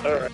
All right.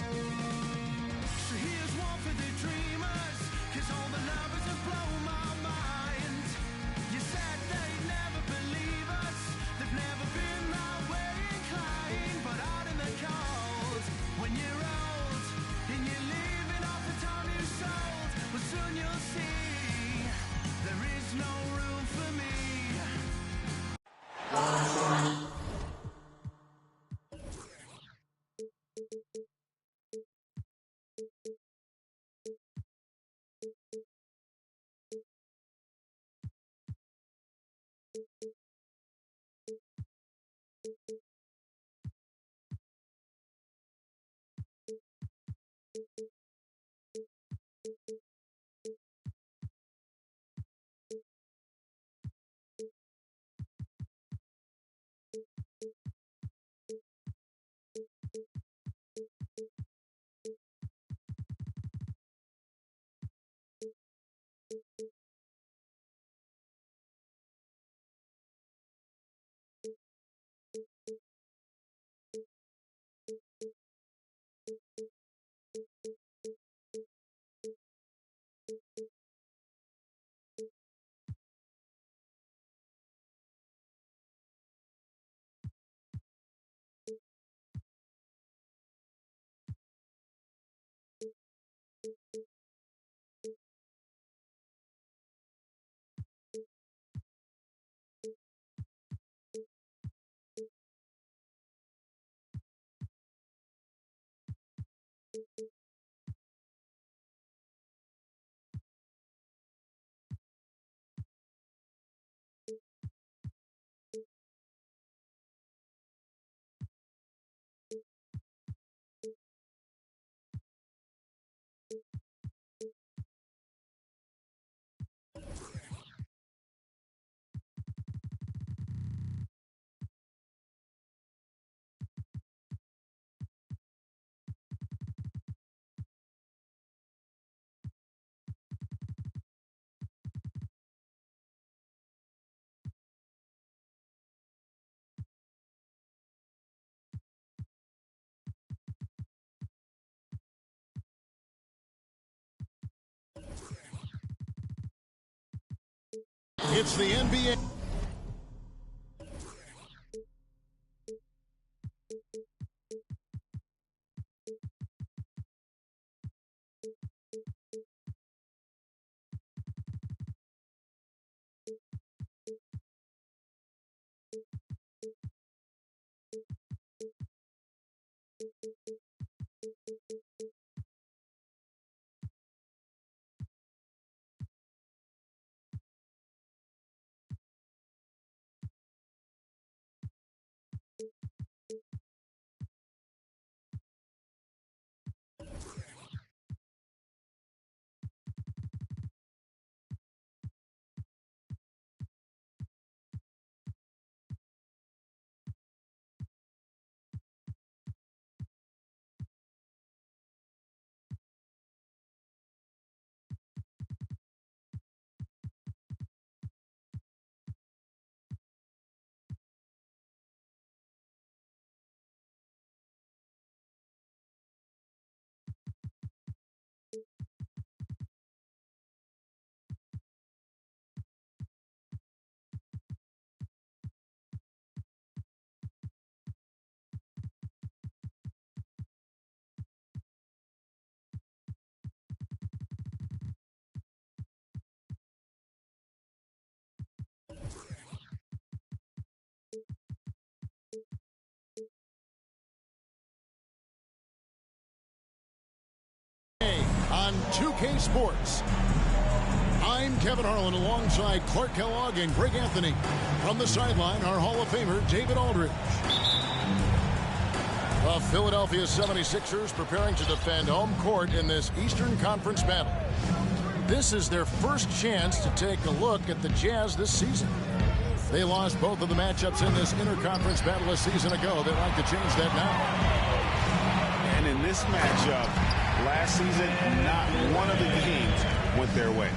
It's the NBA. On 2K Sports. I'm Kevin Harlan alongside Clark Kellogg and Greg Anthony. From the sideline, our Hall of Famer, David Aldridge. The Philadelphia 76ers preparing to defend home court in this Eastern Conference battle. This is their first chance to take a look at the Jazz this season. They lost both of the matchups in this interconference battle a season ago. They'd like to change that now. And in this matchup, last season, not one of the games went their way.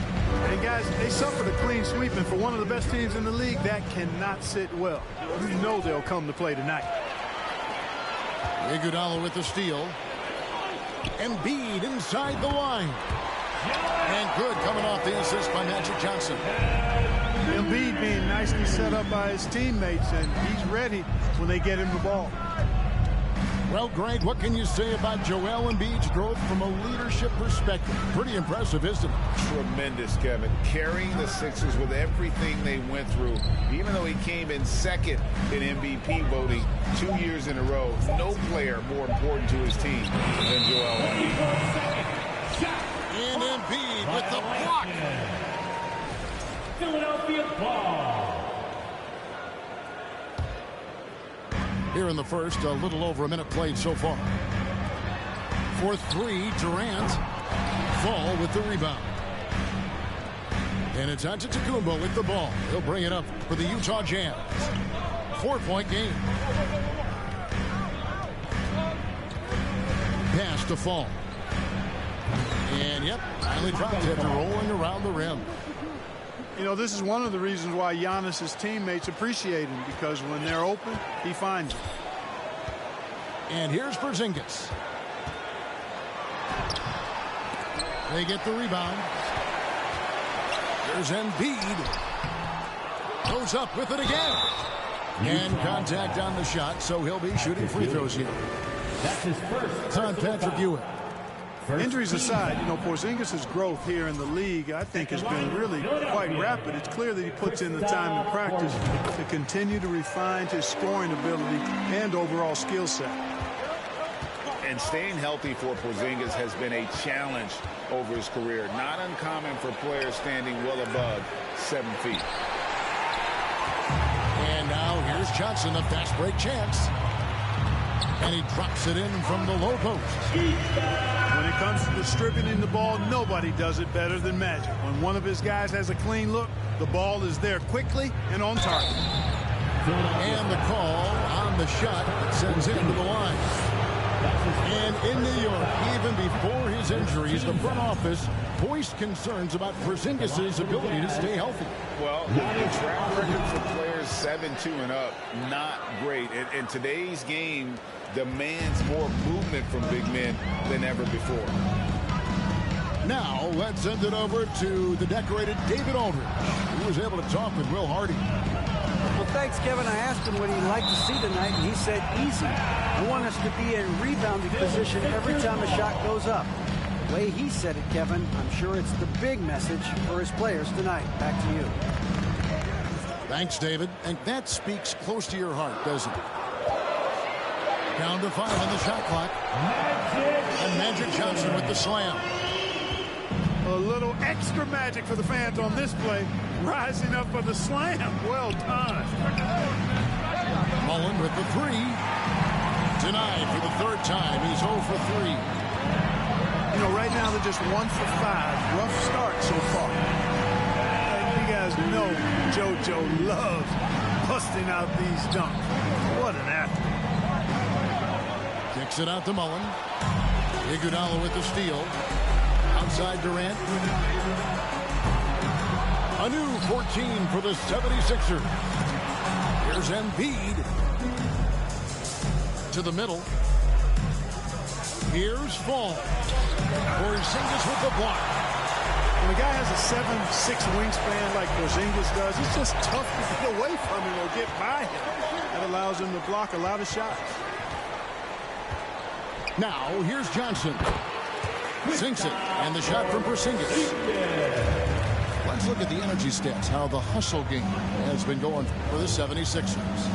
And guys, they suffered a clean sweep, and for one of the best teams in the league, that cannot sit well. You know they'll come to play tonight. Iguodala with the steal. Embiid inside the line. And good coming off the assist by Magic Johnson. Embiid being nicely set up by his teammates, and he's ready when they get him the ball. Well, Greg, what can you say about Joel Embiid's growth from a leadership perspective? Pretty impressive, isn't it? Tremendous, Kevin. Carrying the Sixers with everything they went through. Even though he came in second in MVP voting 2 years in a row, no player more important to his team than Joel Embiid. And Embiid with the block. Philadelphia ball. Here in the first, a little over a minute played so far. For three, Durant. Fall with the rebound. And it's Antetokounmpo with the ball. He'll bring it up for the Utah Jazz. 4-point game. Pass to Fall. And, yep, finally dropped after rolling around the rim. You know, this is one of the reasons why Giannis's teammates appreciate him, because when they're open, he finds them. And here's Porzingis. They get the rebound. There's Embiid. Goes up with it again. And contact on the shot, so he'll be shooting free throws here. That's his first. It's on Patrick Ewing. Injuries aside, you know, Porzingis' growth here in the league, I think, has been really quite rapid. It's clear that he puts in the time in practice to continue to refine his scoring ability and overall skill set. And staying healthy for Porzingis has been a challenge over his career. Not uncommon for players standing well above 7 feet. And now here's Johnson, a fast break chance. And he drops it in from the low post. When it comes to distributing the ball, nobody does it better than Magic. When one of his guys has a clean look, the ball is there quickly and on target. And the call on the shot that sends him to the line. And in New York, even before his injuries, the front office voiced concerns about Porzingis' ability to stay healthy. Well, the track record for players 7-2 and up, not great. And today's game demands more movement from big men than ever before. Now, let's send it over to the decorated David Aldridge, who was able to talk with Will Hardy. Well, thanks, Kevin. I asked him what he'd like to see tonight, and he said easy. I want us to be in rebounding position every time a shot goes up. The way he said it, Kevin, I'm sure it's the big message for his players tonight. Back to you. Thanks, David. And that speaks close to your heart, doesn't it? Down to 5 on the shot clock. And Magic Johnson with the slam. A little extra magic for the fans on this play. Rising up for the slam. Well done. Mullen with the three. Denied for the third time. He's 0 for 3. You know, right now they're just 1 for 5. Rough start so far. And you guys know JoJo loves busting out these dunks. What an athlete. Kicks it out to Mullen. Iguodala with the steal. Outside Durant. A new 14 for the 76ers. Here's Embiid. To the middle. Here's Fall. Porzingis with the block. When a guy has a 7'6" wingspan like Porzingis does, it's just tough to get away from him or get by him. That allows him to block a lot of shots. Now, here's Johnson. Sinks it, and the shot from Porzingis. Let's look at the energy stats, how the hustle game has been going for the 76ers.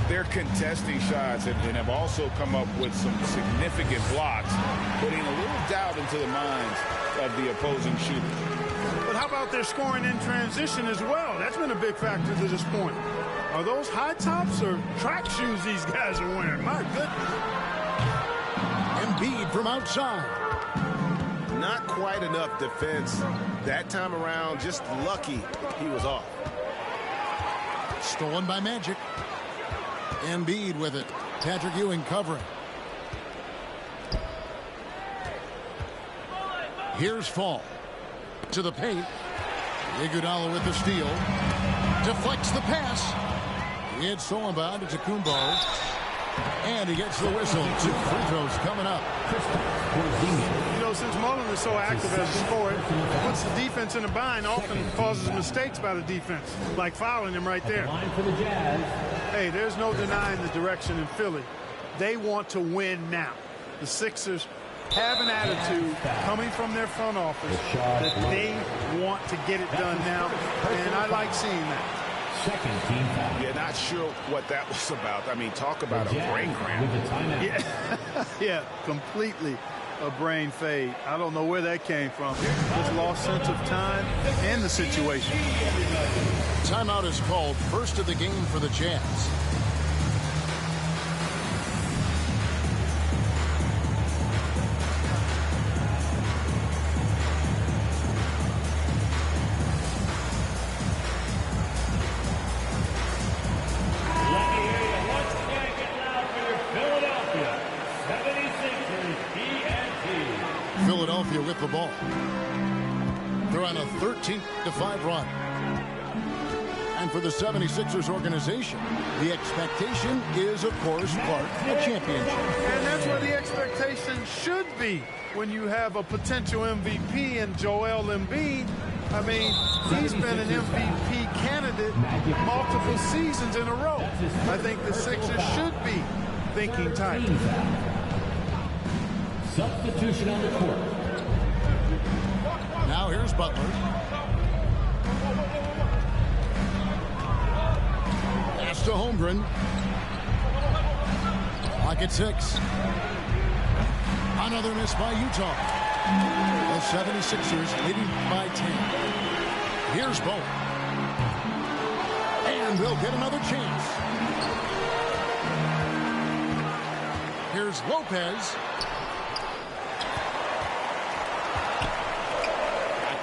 They're contesting shots and have also come up with some significant blocks, putting a little doubt into the minds of the opposing shooters. But how about their scoring in transition as well? That's been a big factor to this point. Are those high tops or track shoes these guys are wearing? My goodness. Embiid from outside. Not quite enough defense that time around. Just lucky he was off. Stolen by Magic. Embiid with it. Patrick Ewing covering. Here's Fall. To the paint. Iguodala with the steal. Deflects the pass. It's stolen by Antetokounmpo. And he gets the whistle. 2 free throws coming up. You know, since Mullen is so active as a scorer, puts the defense in a bind, often causes mistakes by the defense, like fouling him right there. Hey, there's no denying the direction in Philly. They want to win now. The Sixers have an attitude coming from their front office that they want to get it done now, and I like seeing that. Second team foul. Yeah, not sure what that was about. I mean, talk about a brain cramp. Yeah, completely a brain fade. I don't know where that came from. Just lost sense of time and the situation. Timeout is called. First of the game for the Jazz. Philadelphia with the ball. They're on a 13-5 run. And for the 76ers organization, the expectation is, of course, part a championship. And that's where the expectation should be when you have a potential MVP in Joel Embiid. I mean, he's been an MVP candidate multiple seasons in a row. I think the Sixers should be thinking tight. Substitution on the court. Now here's Butler. Pass to Holmgren. Clock at 6. Another miss by Utah. The 76ers leading by 10. Here's Bowen. And they'll get another chance. Here's Lopez.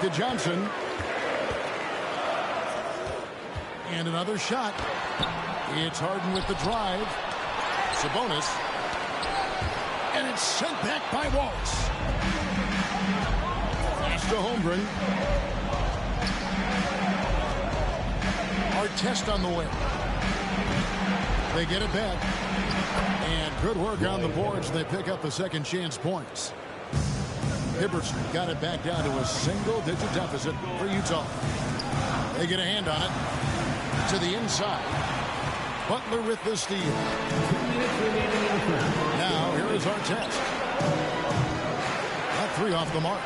To Johnson. And another shot. It's Harden with the drive. Sabonis. And it's sent back by Waltz. Pass to Holmgren. Artest on the way. They get it back. And good work on the boards. They pick up the second chance points. Hibbertson got it back down to a single-digit deficit for Utah. They get a hand on it to the inside. Butler with the steal. Now here is Artest. That 3 off the mark.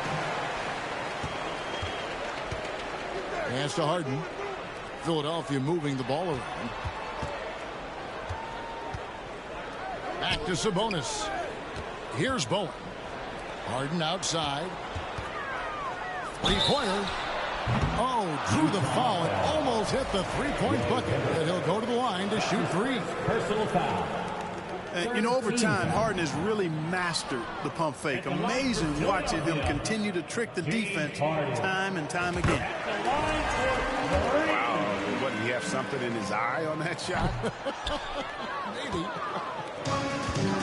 Pass to Harden. Philadelphia moving the ball around. Back to Sabonis. Here's Bowen. Harden outside. Three-pointer. Oh, drew the foul and almost hit the three-point bucket. And he'll go to the line to shoot 3. Personal foul. You know, over time, Harden has really mastered the pump fake. Amazing watching him continue to trick the defense time and time again. Wow, what, did he have something in his eye on that shot? Maybe.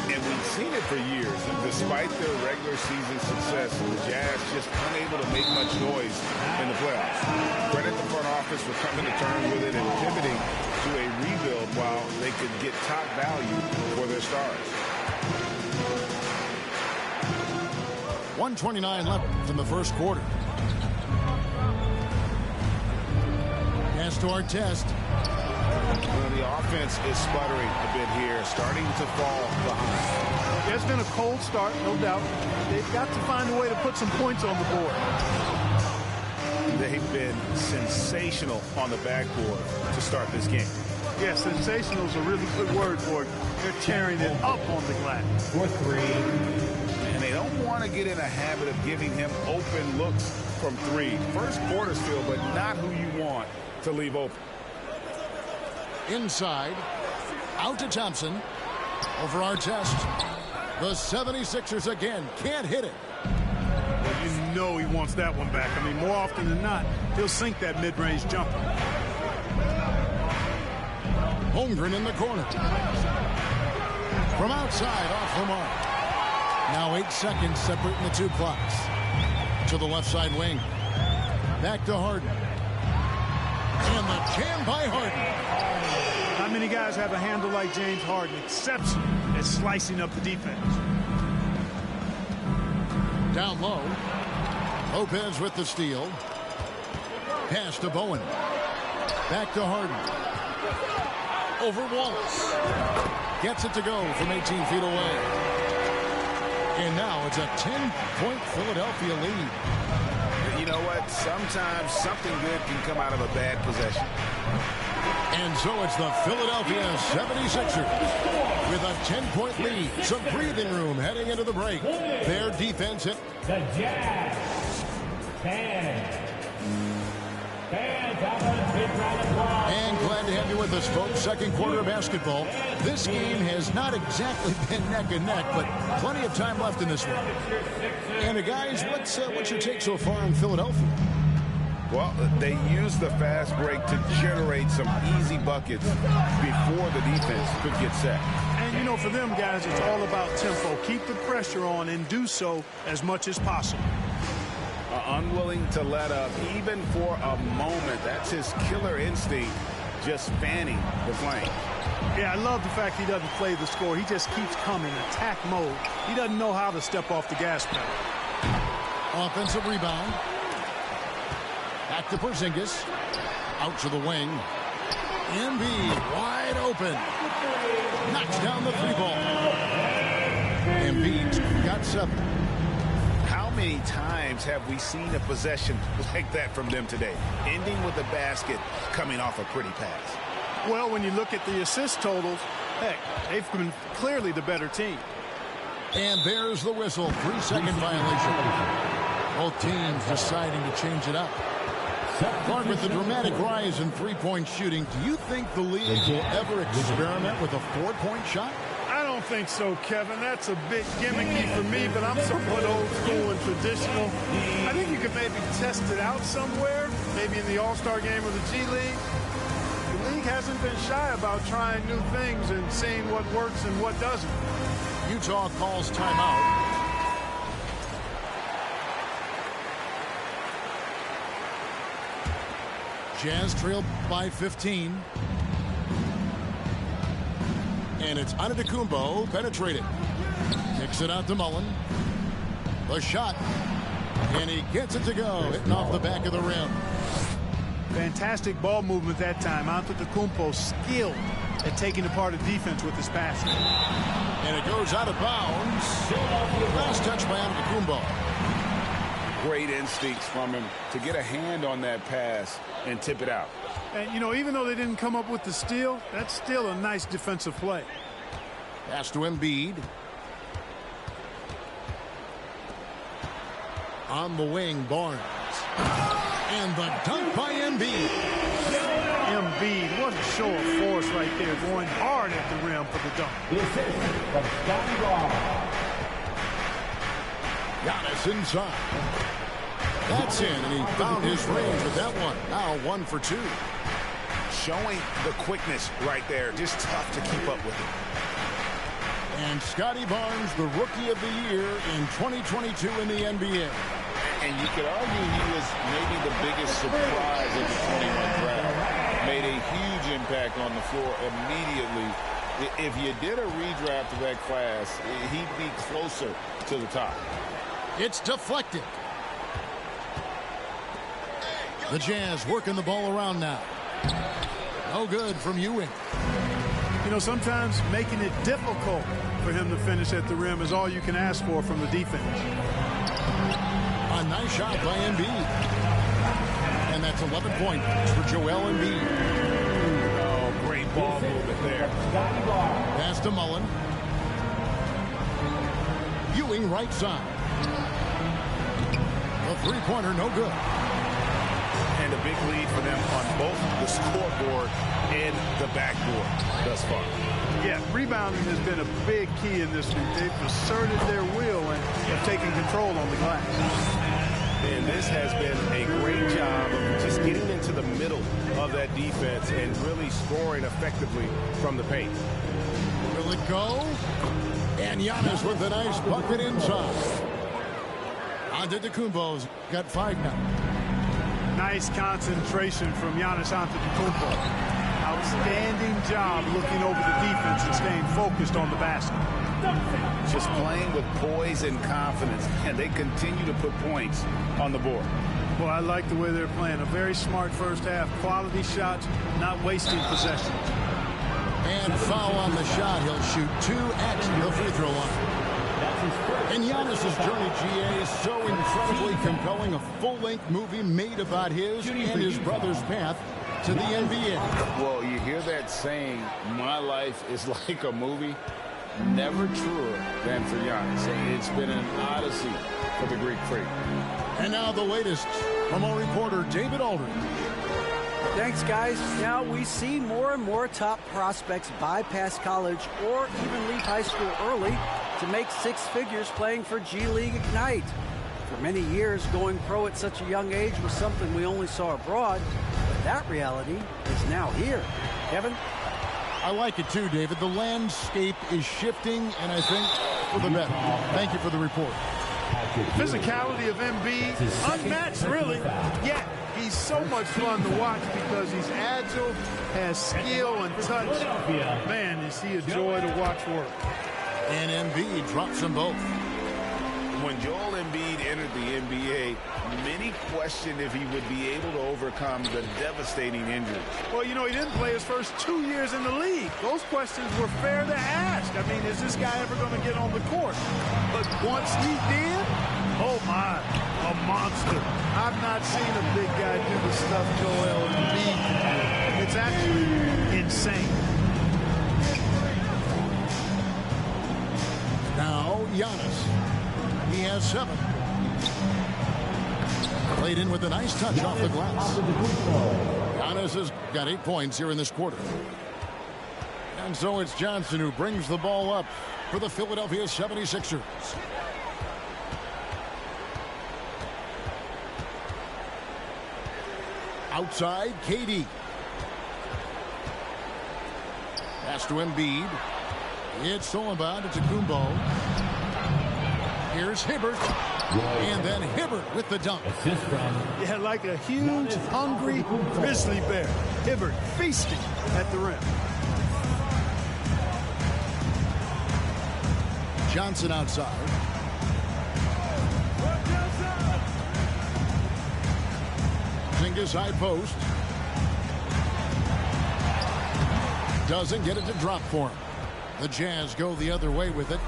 And we've seen it for years. Despite their regular season success, the Jazz just unable to make much noise in the playoffs. Credit the front office for coming to terms with it and pivoting to a rebuild while they could get top value for their stars. 1:29 left in the first quarter. Pass to Artest. Well, the offense is sputtering a bit here, starting to fall behind. It's been a cold start, no doubt. They've got to find a way to put some points on the board. They've been sensational on the backboard to start this game. Yeah, sensational is a really good word for it. They're tearing it up on the glass. 4-3. And they don't want to get in a habit of giving him open looks from 3. First quarter's feel, but not who you want to leave open. Inside. Out to Thompson. Over Artest. The 76ers again can't hit it. Well, you know he wants that one back. I mean, more often than not, he'll sink that mid-range jumper. Holmgren in the corner. From outside, off the mark. Now 8 seconds separating the two clocks. To the left side wing. Back to Harden. And the jam by Harden. Not many guys have a handle like James Harden. Exceptional at slicing up the defense. Down low. Lopez with the steal. Pass to Bowen. Back to Harden. Over Wallace. Gets it to go from 18 feet away. And now it's a 10-point Philadelphia lead. You know what? Sometimes something good can come out of a bad possession. And so it's the Philadelphia 76ers with a 10-point lead. Some breathing room heading into the break. Their defense hit. The Jazz. Fans, have a big round of applause. And glad to have you with us, folks. Second quarter of basketball. This game has not exactly been neck and neck, but plenty of time left in this one. And guys, what's your take so far on Philadelphia? Well, they used the fast break to generate some easy buckets before the defense could get set. And, you know, for them guys, it's all about tempo. Keep the pressure on and do so as much as possible. Unwilling to let up even for a moment. That's his killer instinct, just fanning the flank. Yeah, I love the fact he doesn't play the score. He just keeps coming, attack mode. He doesn't know how to step off the gas pedal. Offensive rebound. Back to Porzingis. Out to the wing. Embiid wide open. Knocks down the three ball. Embiid's got 7. How many times have we seen a possession like that from them today? Ending with a basket coming off a pretty pass. Well, when you look at the assist totals, heck, they've been clearly the better team. And there's the whistle. 3-second violation. Both teams deciding to change it up. Clark, with the dramatic rise in three-point shooting, do you think the league will ever experiment with a 4-point shot? I don't think so, Kevin. That's a bit gimmicky for me, but I'm somewhat old school and traditional. I think you could maybe test it out somewhere, maybe in the All-Star game or the G League. The league hasn't been shy about trying new things and seeing what works and what doesn't. Utah calls timeout. Jazz trailed by 15. And it's Antetokounmpo penetrated. Kicks it out to Mullen. The shot. And he gets it to go. Hitting off the back of the rim. Fantastic ball movement that time. Antetokounmpo skilled at taking apart a defense with his passing. And it goes out of bounds. Last touch by Antetokounmpo. Great instincts from him to get a hand on that pass and tip it out. And, you know, even though they didn't come up with the steal, that's still a nice defensive play. Pass to Embiid. On the wing, Barnes. And the dunk by Embiid. Embiid, what a show of force right there, going hard at the rim for the dunk. The assist from Scotty Barnes. Giannis inside. That's in, and he found his range with that one. Now 1 for 2. Showing the quickness right there. Just tough to keep up with it. And Scotty Barnes, the Rookie of the Year in 2022 in the NBA. And you could argue he was maybe the biggest surprise of the 21 draft. Made a huge impact on the floor immediately. If you did a redraft of that class, he'd be closer to the top. It's deflected. The Jazz working the ball around now. No good from Ewing. You know, sometimes making it difficult for him to finish at the rim is all you can ask for from the defense. A nice shot by Embiid. And that's 11 points for Joel Embiid. Oh, great ball movement there. Pass to Mullen. Ewing right side. The three-pointer no good. And a big lead for them on both the scoreboard and the backboard thus far. Yeah, rebounding has been a big key in this one. They've asserted their will and have taken control on the glass. And this has been a great job of just getting into the middle of that defense and really scoring effectively from the paint. Will it go? And Giannis with a nice bucket inside. Antetokounmpo's got 5 now. Nice concentration from Giannis Antetokounmpo. Outstanding job looking over the defense and staying focused on the basket. Just playing with poise and confidence, and they continue to put points on the board. Well, I like the way they're playing. A very smart first half. Quality shots, not wasting possessions. And foul on the shot. He'll shoot 2 at the free throw line. And Giannis's journey, GA, is so incredibly compelling. A full-length movie made about his and his brother's path to the NBA. Well, you hear that saying, my life is like a movie. Never truer than for Giannis. It's been an odyssey for the Greek freak. And now the latest from our reporter, David Aldridge. Thanks, guys. Now we see more and more top prospects bypass college or even leave high school early to make 6 figures playing for G League Ignite. For many years, going pro at such a young age was something we only saw abroad. But that reality is now here. Kevin? I like it too, David. The landscape is shifting, and I think for the better. Thank you for the report. Physicality of Embiid, unmatched, really. Yet, he's so much fun to watch because he's agile, has skill and touch. Man, is he a joy to watch work. And Embiid drops them both. When Joel Embiid entered the NBA, many questioned if he would be able to overcome the devastating injuries. Well, you know, he didn't play his first 2 years in the league. Those questions were fair to ask. I mean, is this guy ever going to get on the court? But once he did, oh my, a monster. I've not seen a big guy do the stuff Joel Embiid can do. It's actually insane. Now, Giannis. He has 7. Played in with a nice touch off the glass. Giannis has got 8 points here in this quarter. And so it's Johnson who brings the ball up for the Philadelphia 76ers. Outside, KD. Pass to Embiid. It's stolen by Antetokounmpo. Here's Hibbert. And then Hibbert with the dunk. Yeah, like a huge, hungry grizzly bear. Hibbert feasting at the rim. Johnson outside. Zingas high post. Doesn't get it to drop for him. The Jazz go the other way with it.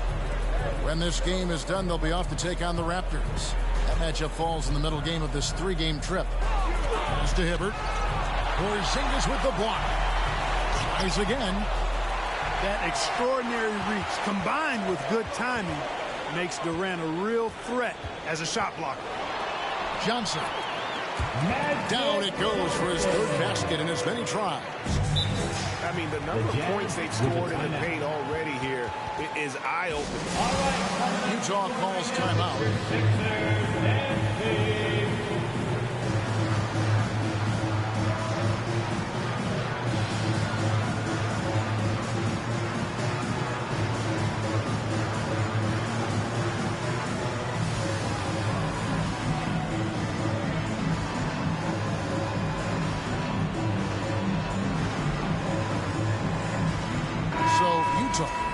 When this game is done, they'll be off to take on the Raptors. That matchup falls in the middle game of this 3-game trip. Pass to Hibbert. Porzingis with the block. Tries again. That extraordinary reach combined with good timing makes Durant a real threat as a shot blocker. Johnson. Down it goes for his 3rd basket in as many tries. I mean, the number of points they've scored in the paint already here is eye-opening. Utah calls timeout.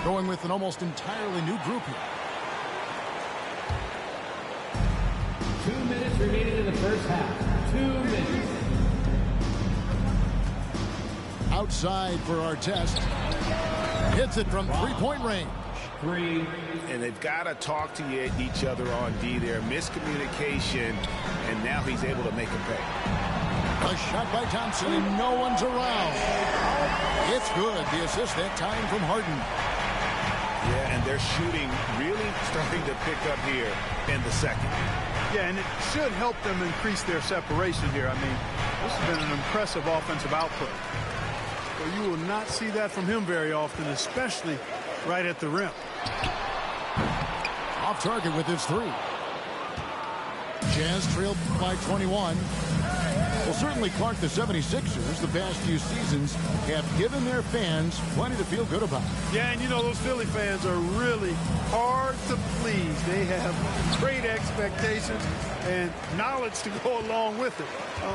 Going with an almost entirely new group here. 2 minutes remaining in the first half. 2 minutes. Outside for Artest. Hits it from 3-point range. 3. And they've got to talk to each other on D there. Miscommunication, and now he's able to make a pay. A shot by Thompson, and no one's around. It's good. The assist that time from Harden. Yeah, and they're shooting really starting to pick up here in the second. Yeah, and it should help them increase their separation here. I mean, this has been an impressive offensive output. But you will not see that from him very often, especially right at the rim. Off target with his 3. Jazz trailed by 21. Well, certainly, Clark, the 76ers, the past few seasons, have given their fans plenty to feel good about. Yeah, and you know, those Philly fans are really hard to please. They have great expectations and knowledge to go along with it.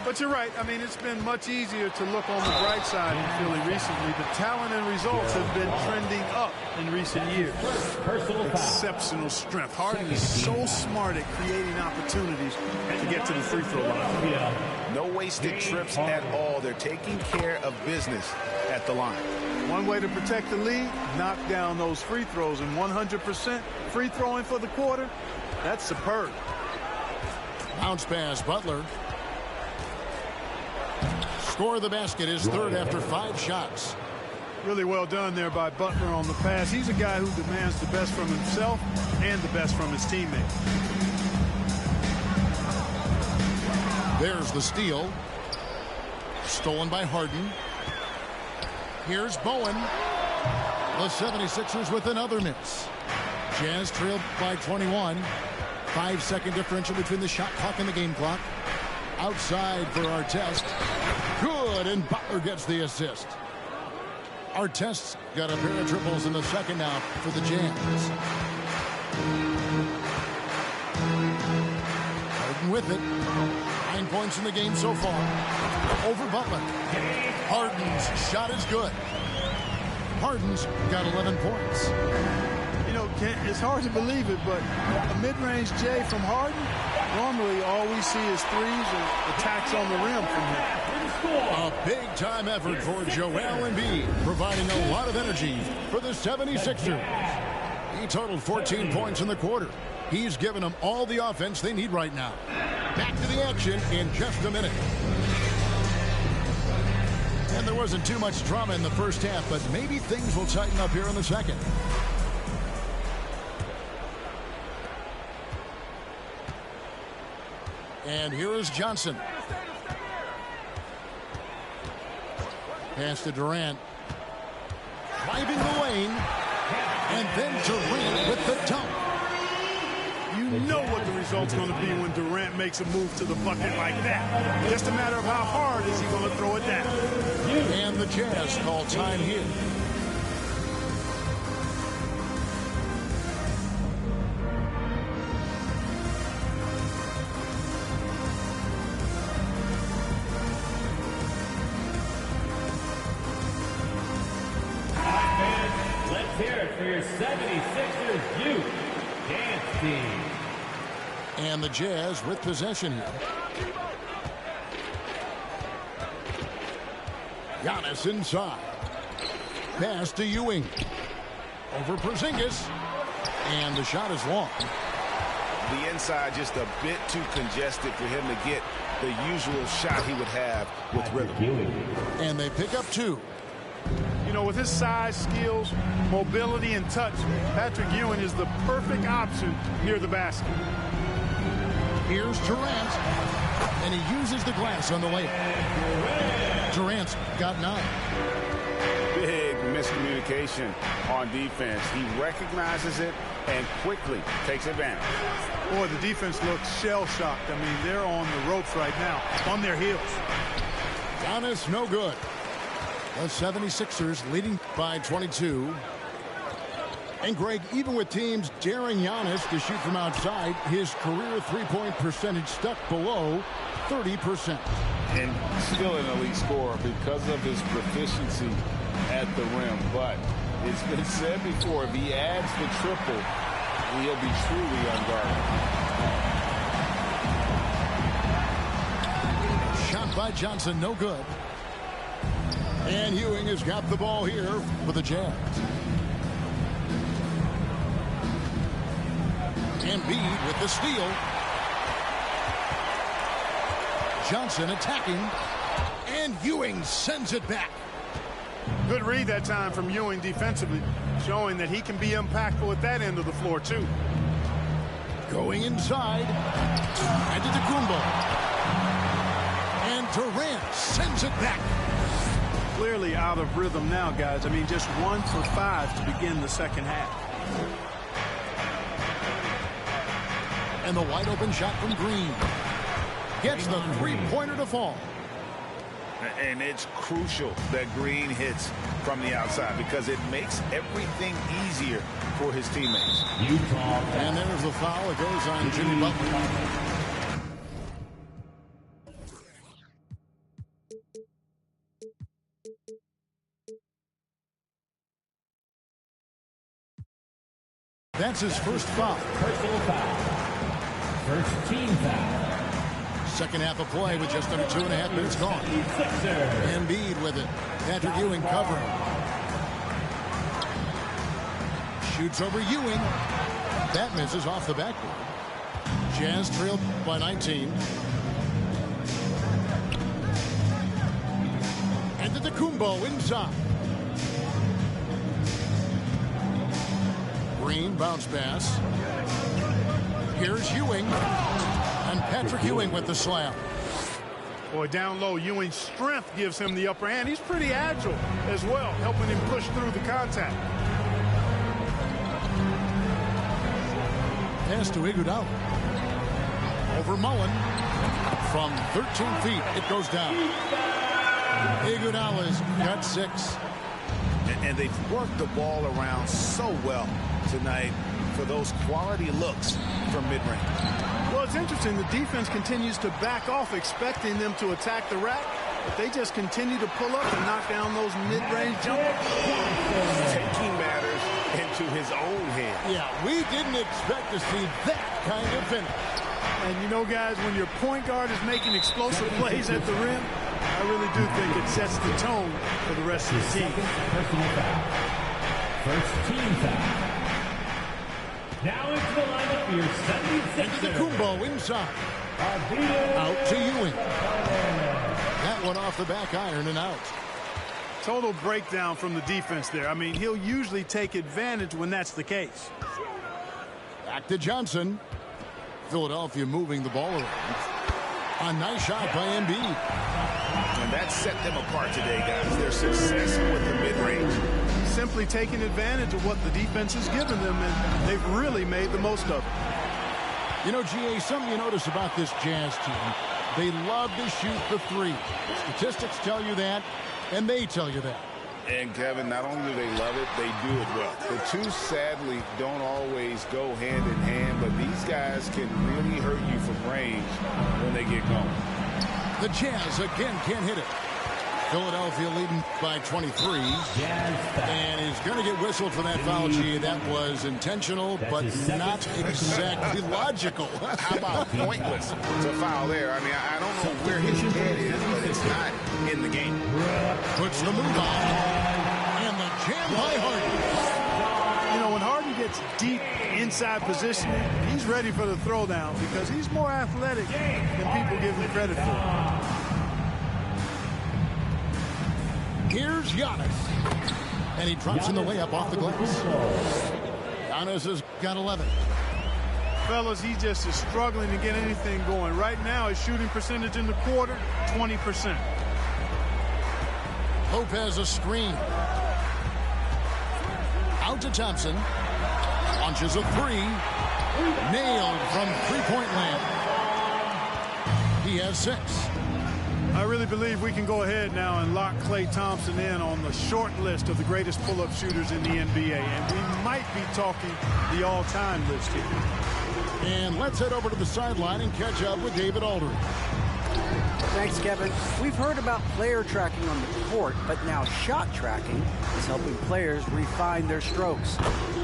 But you're right. I mean, it's been much easier to look on the bright side in Philly recently. The talent and results have been trending up in recent years. Exceptional strength. Harden is so smart at creating opportunities to get to the free throw line. No wasted trips at all. They're taking care of business at the line. One way to protect the lead, knock down those free throws, and 100% free throwing for the quarter, that's superb. Bounce pass, Butler. Score of the basket is third after 5 shots. Really well done there by Butler on the pass. He's a guy who demands the best from himself and the best from his teammates. There's the steal. Stolen by Harden. Here's Bowen. The 76ers with another miss. Jazz trailed by 21. 5-second differential between the shot clock and the game clock. Outside for Artest. Good, and Butler gets the assist. Artest's got a pair of triples in the second now for the Jazz. Harden with it. 9 points in the game so far. Over Butler. Harden's shot is good. Harden's got 11 points. You know, it's hard to believe it, but a mid-range J from Harden, normally all we see is threes or attacks on the rim from him. A big-time effort for Joel Embiid, providing a lot of energy for the 76ers. He totaled 14 points in the quarter. He's given them all the offense they need right now. Back to the action in just a minute. And there wasn't too much drama in the first half, but maybe things will tighten up here in the second. And here is Johnson. Pass to Durant. Driving the lane. And then Durant with the dunk. You know what the result's going to be when Durant makes a move to the bucket like that. Just a matter of how hard is he going to throw it down. And the Jazz call time here. Let's hear it for your 76ers youth dance team. And the Jazz with possession here. Giannis inside. Pass to Ewing. Over Porzingis. And the shot is long. The inside just a bit too congested for him to get the usual shot he would have with rhythm. And they pick up 2. You know, with his size, skills, mobility, and touch, Patrick Ewing is the perfect option near the basket. Here's Durant. And he uses the glass on the layup. Durant's got 9. Big miscommunication on defense. He recognizes it and quickly takes advantage. Boy, the defense looks shell-shocked. I mean, they're on the ropes right now, on their heels. Giannis no good. The 76ers leading by 22. And Greg, even with teams daring Giannis to shoot from outside, his career three-point percentage stuck below 30%. And still an elite scorer because of his proficiency at the rim. But it's been said before, if he adds the triple, he'll be truly unguardable. Shot by Johnson, no good. And Ewing has got the ball here for the Jazz. Embiid with the steal. Johnson attacking. And Ewing sends it back. Good read that time from Ewing defensively, showing that he can be impactful at that end of the floor, too. Going inside. Antetokounmpo. And Durant sends it back. Clearly out of rhythm now, guys. I mean, just 1 for 5 to begin the second half. And the wide open shot from Green. Gets the three-pointer to fall. And it's crucial that Green hits from the outside because it makes everything easier for his teammates. And there's the foul. It goes on Jimmy Butler. That's his first foul. Personal foul. First team foul. Second half of play with just under 2.5 minutes gone. Embiid with it. Patrick Ewing covering. Shoots over Ewing. That misses off the backboard. Jazz trailed by 19. And Antetokounmpo inside. Green bounce pass. Here's Ewing. And Patrick Ewing with the slam. Boy, down low, Ewing's strength gives him the upper hand. He's pretty agile as well, helping him push through the contact. Pass to Iguodala. Over Mullen. From 13 feet, it goes down. Iguodala's got 6. And they've worked the ball around so well tonight for those quality looks from mid-range. Well, it's interesting. The defense continues to back off, expecting them to attack the rack, but they just continue to pull up and knock down those mid-range jumpers. Taking matters into his own hand. Yeah, we didn't expect to see that kind of finish. And you know, guys, when your point guard is making explosive plays at the rim, I really do think it sets the tone for the rest of the team. Personal foul. First team foul. Now into the lineup for your 76ers. Antetokounmpo inside. Out to Ewing. That one off the back iron and out. Total breakdown from the defense there. I mean, he'll usually take advantage when that's the case. Back to Johnson. Philadelphia moving the ball around. A nice shot by Embiid. And that set them apart today, guys. Their success with the mid-range. Simply taking advantage of what the defense has given them, and they've really made the most of it. You know, GA, something you notice about this Jazz team, they love to shoot the three. Statistics tell you that, and they tell you that. And, Kevin, not only do they love it, they do it well. The two, sadly, don't always go hand in hand, but these guys can really hurt you from range when they get going. The Jazz again can't hit it. Philadelphia leading by 23. And he's going to get whistled for that foul, G. That was intentional, but not exactly logical. How about pointless to foul there? I mean, I don't know where his head is, but it's not in the game. Puts the move on. And the jam by Harden. You know, when Harden gets deep inside positioning, he's ready for the throwdown because he's more athletic than people give him credit for. Here's Giannis. And he drops in the layup off the glass. Giannis has got 11. Fellas, he just is struggling to get anything going. Right now, his shooting percentage in the quarter, 20%. Lopez a screen. Out to Thompson. Launches a three. Nailed from three-point land. He has 6. I really believe we can go ahead now and lock Klay Thompson in on the short list of the greatest pull-up shooters in the NBA. And we might be talking the all-time list here. And let's head over to the sideline and catch up with David Aldridge. Thanks, Kevin. We've heard about player tracking on the court, but now shot tracking is helping players refine their strokes.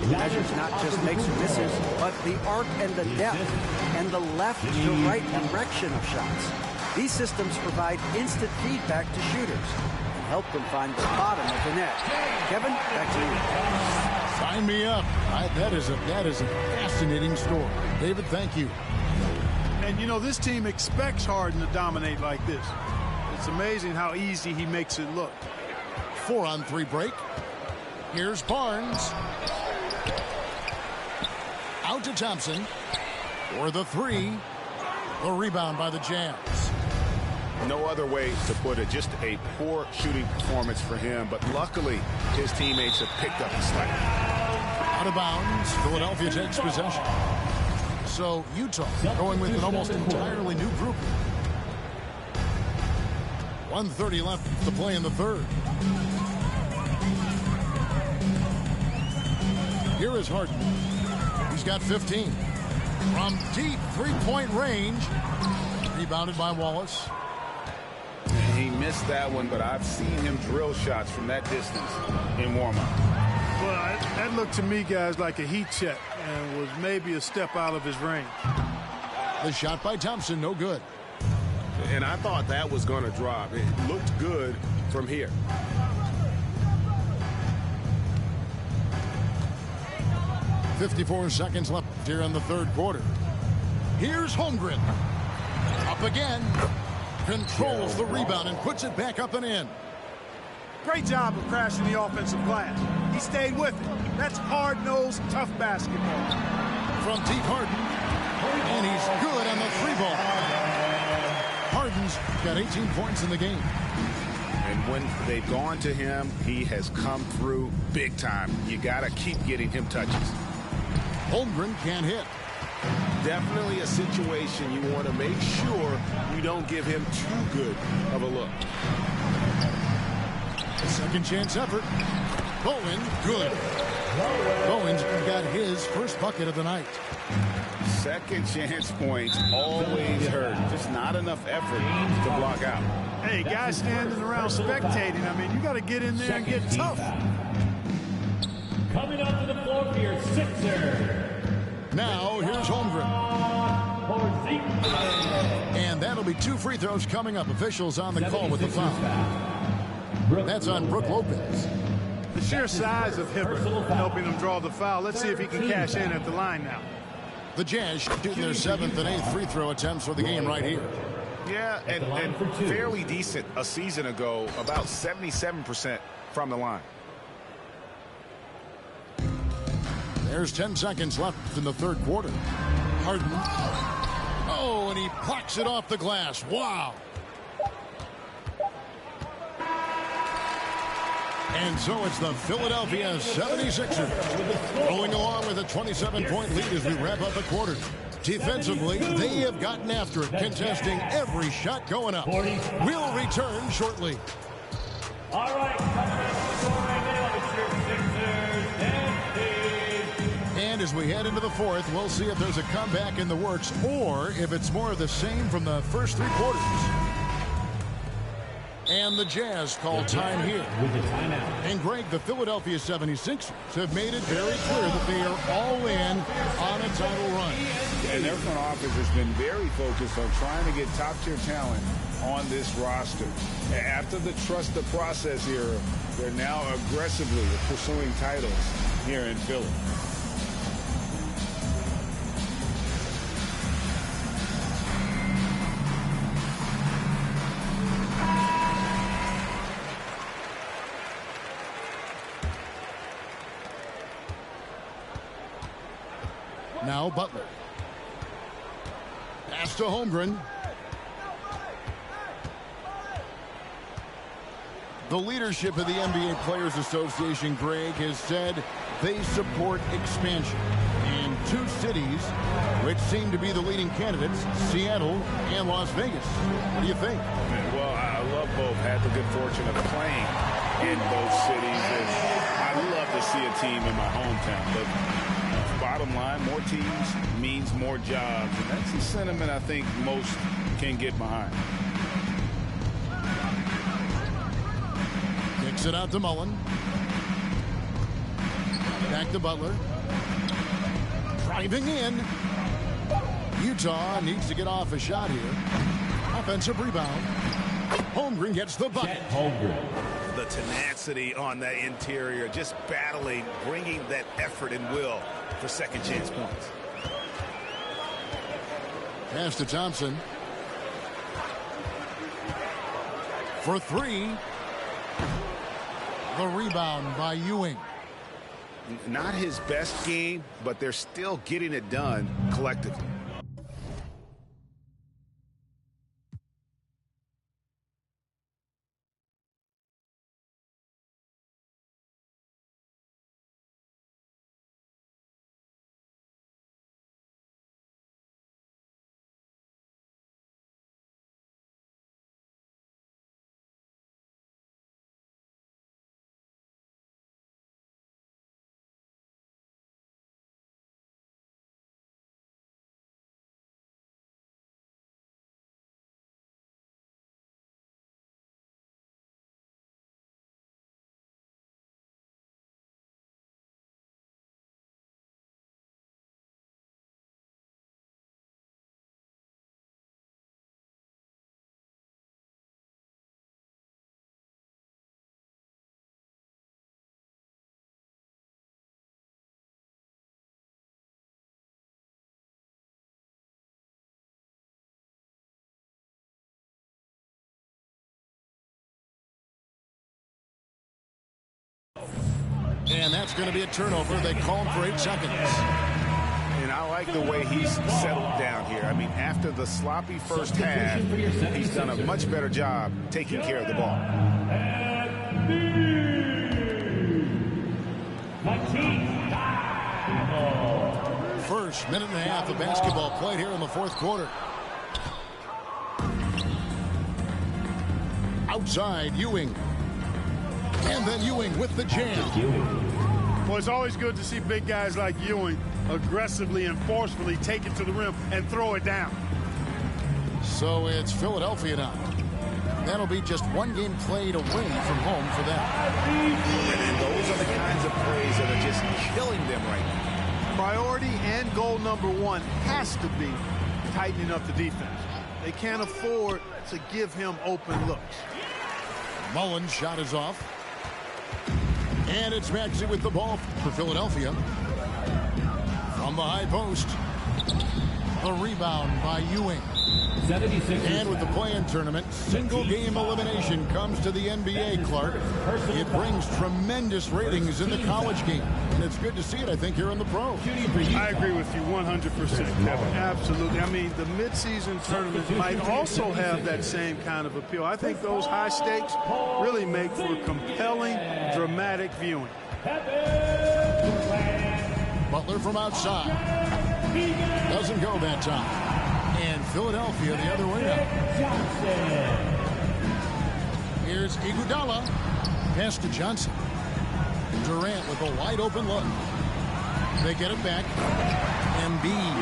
It measures not just makes or misses, but the arc and the depth, and the left to right direction of shots. These systems provide instant feedback to shooters and help them find the bottom of the net. Kevin, back to you. Sign me up. That is a fascinating story. David, thank you. And, you know, this team expects Harden to dominate like this. It's amazing how easy he makes it look. 4-on-3 break. Here's Barnes. Out to Thompson. For the three. The rebound by the Jazz. No other way to put it. Just a poor shooting performance for him. But luckily, his teammates have picked up the slack. Out of bounds. Philadelphia takes possession. So Utah going with an almost entirely new group. 1:30 left to play in the third. Here is Harden. He's got 15. From deep three-point range. Rebounded by Wallace. He missed that one, but I've seen him drill shots from that distance in warm-up. Well, that looked to me, guys, like a heat check and was maybe a step out of his range. The shot by Thompson, no good. And I thought that was going to drop. It looked good from here. .54 seconds left here in the third quarter. Here's Holmgren. Up again. Controls the rebound and puts it back up and in. Great job of crashing the offensive glass. He stayed with it. That's hard-nosed, tough basketball. From deep Harden. And he's good on the three ball. Harden's got 18 points in the game. And when they've gone to him, he has come through big time. You got to keep getting him touches. Holmgren can't hit. Definitely a situation you want to make sure you don't give him too good of a look. Second chance effort. Bowen, good. Bowen's got his first bucket of the night. Second chance points always hurt. Just not enough effort to block out. Hey, guys standing around spectating. I mean, you got to get in there and get tough. Coming onto the floor for your Sixers. Now, here's Holmgren. And that'll be 2 free throws coming up. Officials on the call with the foul. That's on Brook Lopez. The sheer size of Hibbert helping him draw the foul. Let's see if he can cash in at the line now. The Jazz shooting their 7th and 8th free throw attempts for the game right here. Yeah, and fairly decent a season ago, about 77% from the line. There's 10 seconds left in the third quarter. Harden. Oh, and he plucks it off the glass. Wow. And so it's the Philadelphia 76ers rolling along with a 27-point lead as we wrap up the quarter. Defensively, they have gotten after it, contesting every shot going up. We'll return shortly. All right, right now, it's your Sixers and And as we head into the fourth, we'll see if there's a comeback in the works or if it's more of the same from the first 3 quarters. And the Jazz call time here. with the timeout. And Greg, the Philadelphia 76ers have made it very clear that they are all in on a title run. And their front office has been very focused on trying to get top-tier talent on this roster. After the trust the process era, they're now aggressively pursuing titles here in Philly. Now Butler. Pass to Holmgren. The leadership of the NBA Players Association, Greg, has said they support expansion in 2 cities which seem to be the leading candidates, Seattle and Las Vegas. What do you think? Well, I love both. Had the good fortune of playing in both cities, and I love to see a team in my hometown. But bottom line, more teams means more jobs, and that's the sentiment I think most can get behind. Kicks it out to Mullen. Back to Butler. Driving in. Utah needs to get off a shot here. Offensive rebound. Holmgren gets the bucket. The tenacity on that interior, just battling, bringing that effort and will for second chance points. Pass to Thompson. For 3. The rebound by Ewing. Not his best game, but they're still getting it done collectively. And that's going to be a turnover. They call him for 8 seconds. And I like the way he's settled down here. I mean, after the sloppy first half, he's done a much better job taking care of the ball. First minute and a half of basketball played here in the fourth quarter. Outside, Ewing. And then Ewing with the jam. Well, it's always good to see big guys like Ewing aggressively and forcefully take it to the rim and throw it down. So it's Philadelphia now. That'll be just one game played away from home for them. And those are the kinds of plays that are just killing them right now. Priority and goal number one has to be tightening up the defense. They can't afford to give him open looks. Mullen's shot is off. And it's Maxey with the ball for Philadelphia. From the high post. The rebound by Ewing. 76. And with the play-in tournament, single-game elimination comes to the NBA, Clark. It brings tremendous ratings in the college game. And it's good to see it, I think, here in the pros. I agree with you 100%, Kevin. Absolutely. I mean, the midseason tournament might also have that same kind of appeal. I think those high stakes really make for compelling, dramatic viewing. Butler from outside. Doesn't go that time. And Philadelphia the other way now. Here's Iguodala. Pass to Johnson. Durant with a wide open look. They get it back. Embiid.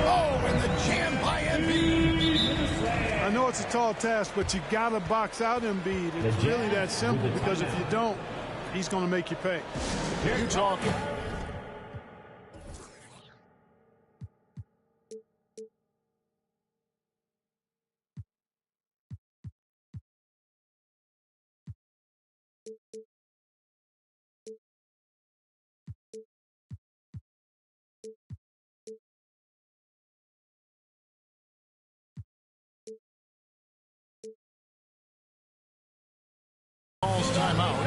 Oh, and the jam by Embiid. I know it's a tall task, but you got to box out Embiid. It's really that simple, because if you don't, he's going to make you pay. Utah. Calls timeout.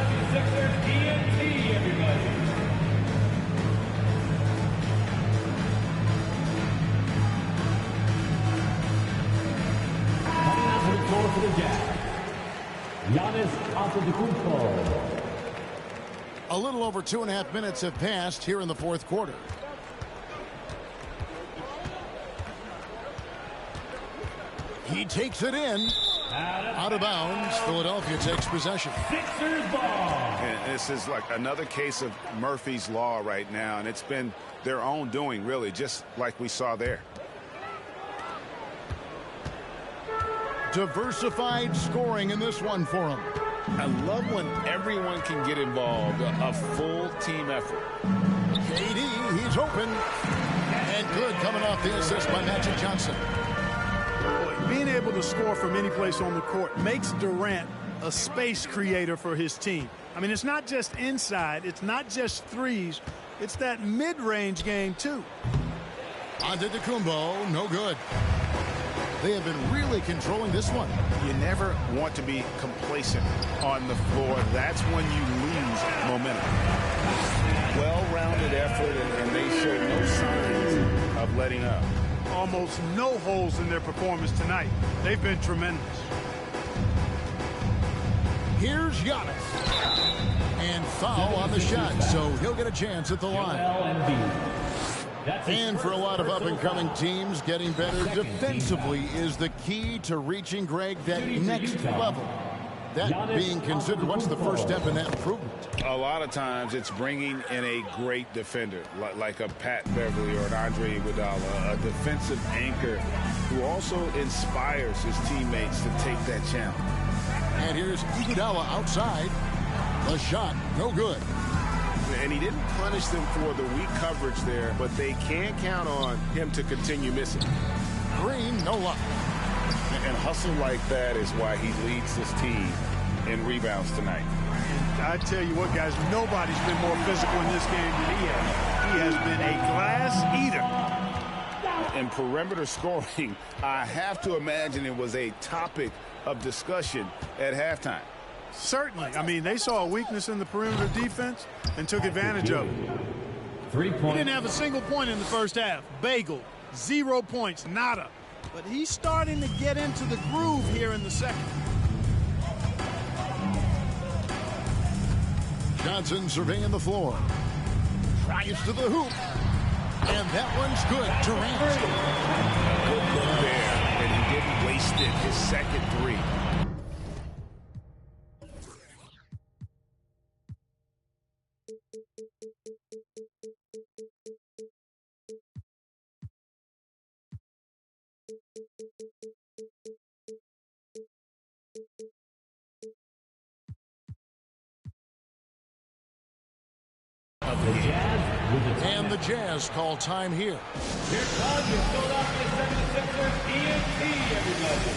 For the Jazz, Giannis Antetokounmpo. A little over 2.5 minutes have passed here in the fourth quarter. He takes it in. Out of bounds. Philadelphia takes possession. Sixers ball. And this is like another case of Murphy's Law right now, and it's been their own doing, really, just like we saw there. Diversified scoring in this one for him. I love when everyone can get involved, a full team effort. KD, he's open. And good coming off the assist by Magic Johnson. Being able to score from any place on the court makes Durant a space creator for his team. I mean, it's not just inside. It's not just threes. It's that mid-range game, too. Antetokounmpo, no good. They have been really controlling this one. You never want to be complacent on the floor. That's when you lose momentum. Well-rounded effort, and they showed no signs of letting up. Almost no holes in their performance tonight. They've been tremendous. Here's Giannis. And foul on the shot, so he'll get a chance at the line. And for a lot of up-and-coming teams, getting better defensively is the key to reaching, Greg, that next level. That being considered, what's the first step in that improvement? A lot of times it's bringing in a great defender, like a Pat Beverly or an Andre Iguodala, a defensive anchor who also inspires his teammates to take that challenge. And here's Iguodala outside. The shot, no good. And he didn't punish them for the weak coverage there, but they can count on him to continue missing. Green, no luck. And hustle like that is why he leads this team in rebounds tonight. And I tell you what, guys, nobody's been more physical in this game than he has. He has been a glass eater. And perimeter scoring, I have to imagine it was a topic of discussion at halftime. Certainly. I mean, they saw a weakness in the perimeter defense and took advantage of it. 3 He points. didn't have a single point in the first half. Bagel, 0 points, nada. But he's starting to get into the groove here in the second. Johnson surveying the floor. Tries to the hoop. And that one's good. Durant. Good look there, and he didn't waste it. His second three. And the Jazz call time here. Here comes your Philadelphia 76ers ENT, everybody.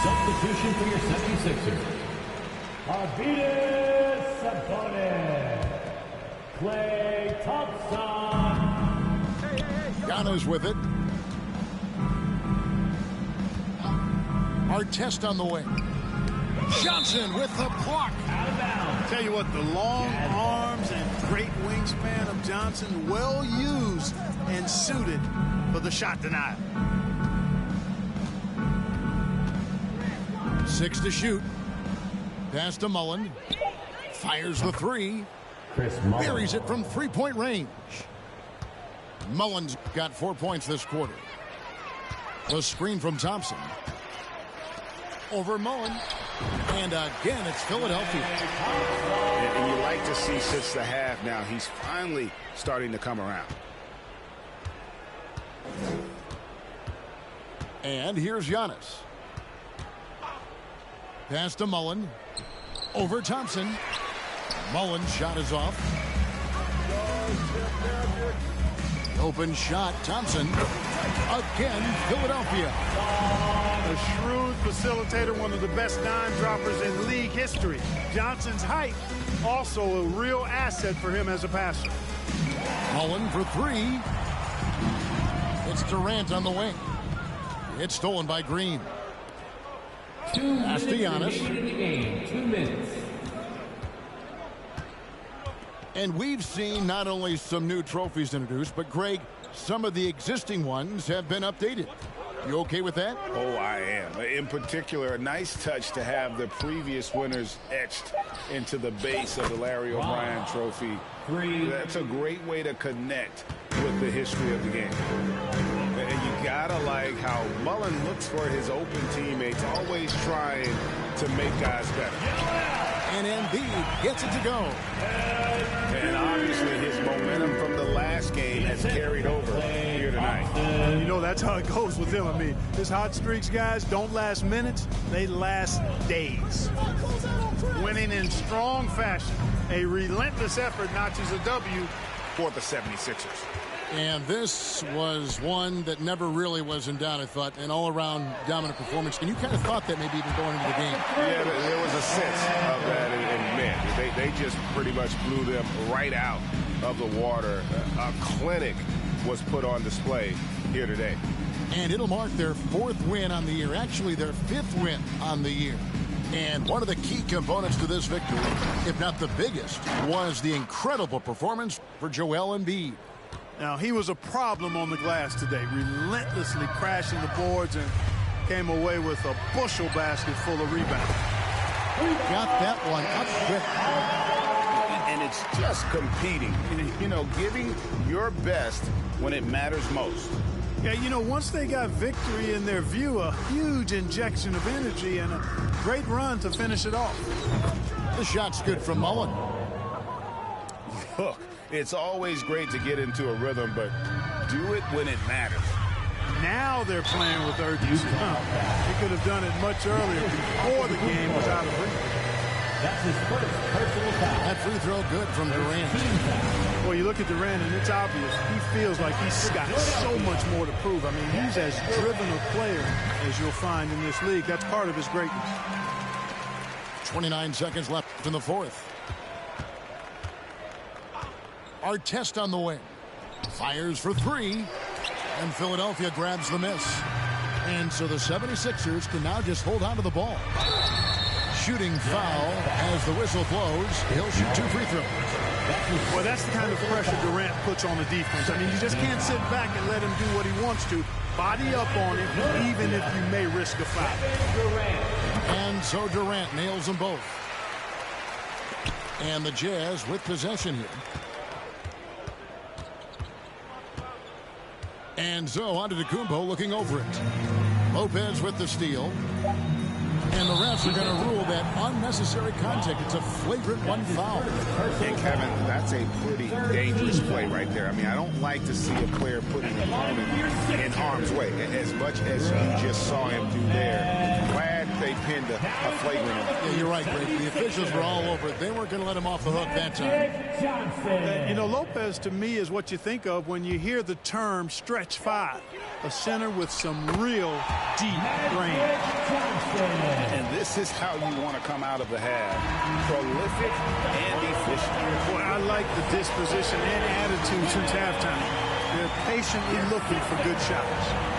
Substitution for your 76ers. Arvydas Sabonis. Klay Thompson. Giannis with it. Artest on the way. Johnson with the block. Out of bounds. Tell you what, the long arms and great wingspan of Johnson, well used and suited for the shot denial. 6 to shoot. Pass to Mullen. Fires the three. Chris Mullin. Buries it from three-point range. Mullen's got 4 points this quarter. The screen from Thompson. Over Mullen. And again, it's Philadelphia. And you like to see since the half now, he's finally starting to come around. And here's Giannis. Pass to Mullen. Over Thompson. Mullen's shot is off. Open shot, Thompson. Again, Philadelphia. A shrewd facilitator, one of the best dime droppers in league history. Johnson's height, also a real asset for him as a passer. Mullen for three. It's Durant on the wing. It's stolen by Green. 2 Pass minutes to Giannis. remaining in the game. 2 minutes. And we've seen not only some new trophies introduced, but Greg, some of the existing ones have been updated. You okay with that? Oh, I am. In particular, a nice touch to have the previous winners etched into the base of the Larry O'Brien trophy. 3. That's a great way to connect with the history of the game. And you gotta like how Mullen looks for his open teammates, always trying to make guys better. And Embiid gets it to go. And obviously his momentum from the last game has carried over here tonight. You know, that's how it goes with him. I mean, his hot streaks, guys, don't last minutes. They last days. Winning in strong fashion. A relentless effort notches a W For the 76ers. And this was one that never really was in doubt, I thought, an all-around dominant performance. And you kind of thought that maybe even going into the game. Yeah, there was a sense of that in men. They just pretty much blew them right out of the water. A clinic was put on display here today. And it'll mark their 4th win on the year, actually their 5th win on the year. And one of the key components to this victory, if not the biggest, was the incredible performance for Joel Embiid. Now, he was a problem on the glass today, relentlessly crashing the boards and came away with a bushel basket full of rebounds. Got that one up quick. And it's just competing, you know, giving your best when it matters most. Yeah, you know, once they got victory in their view, a huge injection of energy and a great run to finish it off. The shot's good from Mullen. Look, it's always great to get into a rhythm, but do it when it matters. Now they're playing with urgency. He could have done it much earlier before the game was out of reach. That's his first personal foul. That free throw good from Durant. Well, you look at Durant, and it's obvious he feels like he's got so much more to prove. I mean, he's as driven a player as you'll find in this league. That's part of his greatness. 29 seconds left in the 4th. Artest on the wing. Fires for three. And Philadelphia grabs the miss. And so the 76ers can now just hold on to the ball. Shooting foul as the whistle blows. He'll shoot 2 free throws. Well, that's the kind of pressure Durant puts on the defense. I mean, you just can't sit back and let him do what he wants to. Body up on him, even if you may risk a foul. And so Durant nails them both. And the Jazz with possession here. And so Antetokounmpo looking over it. Lopez with the steal. And the refs are going to rule that unnecessary contact. It's a flagrant 1 foul. And Kevin, that's a pretty dangerous play right there. I mean, I don't like to see a player put an opponent in harm's way as much as you just saw him do there. Glad they pinned a flagrant on him. Yeah, you're right, Greg. The officials were all over it. They weren't going to let him off the hook that time. You know, Lopez to me is what you think of when you hear the term stretch 5. A center with some real deep range. And this is how you want to come out of the half. Prolific and efficient. Boy, I like the disposition and attitude since halftime. They're patiently looking for good shots.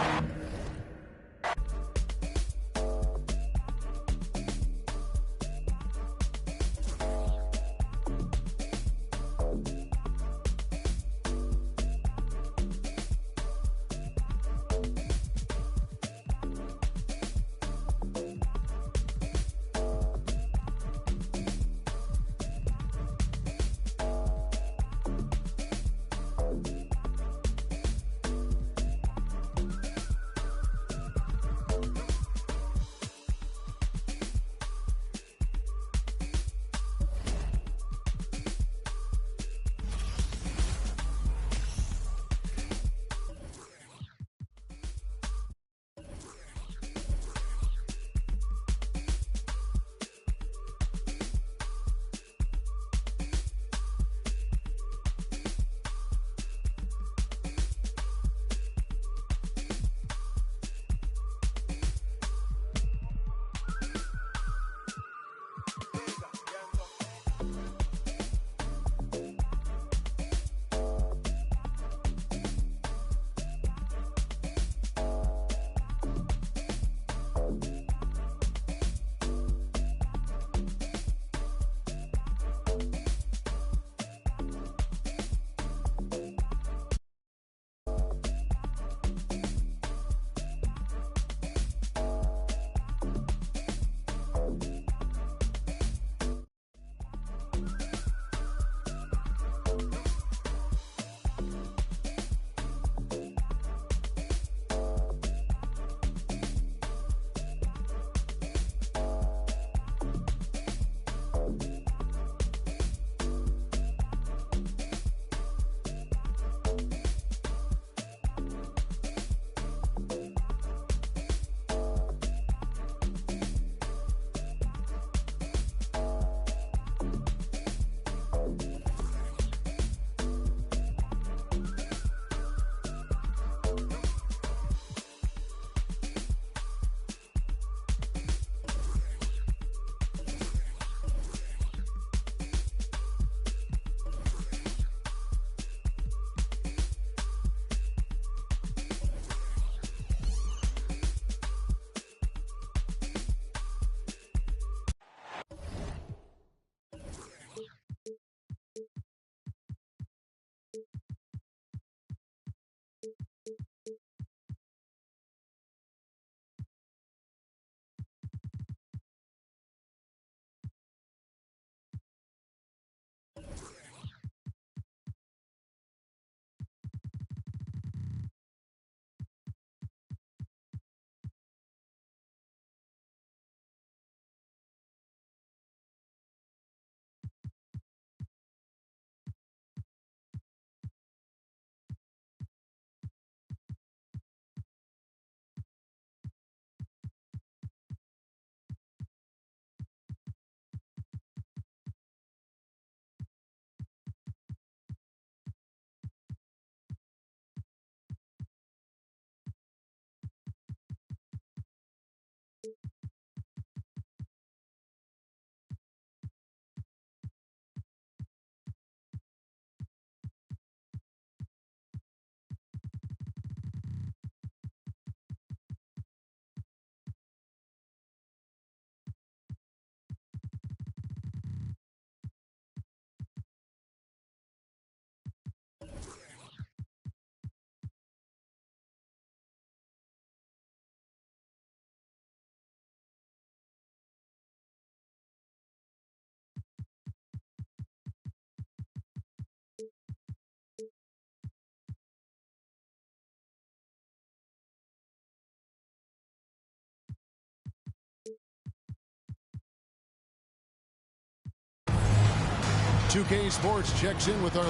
2K Sports checks in with our...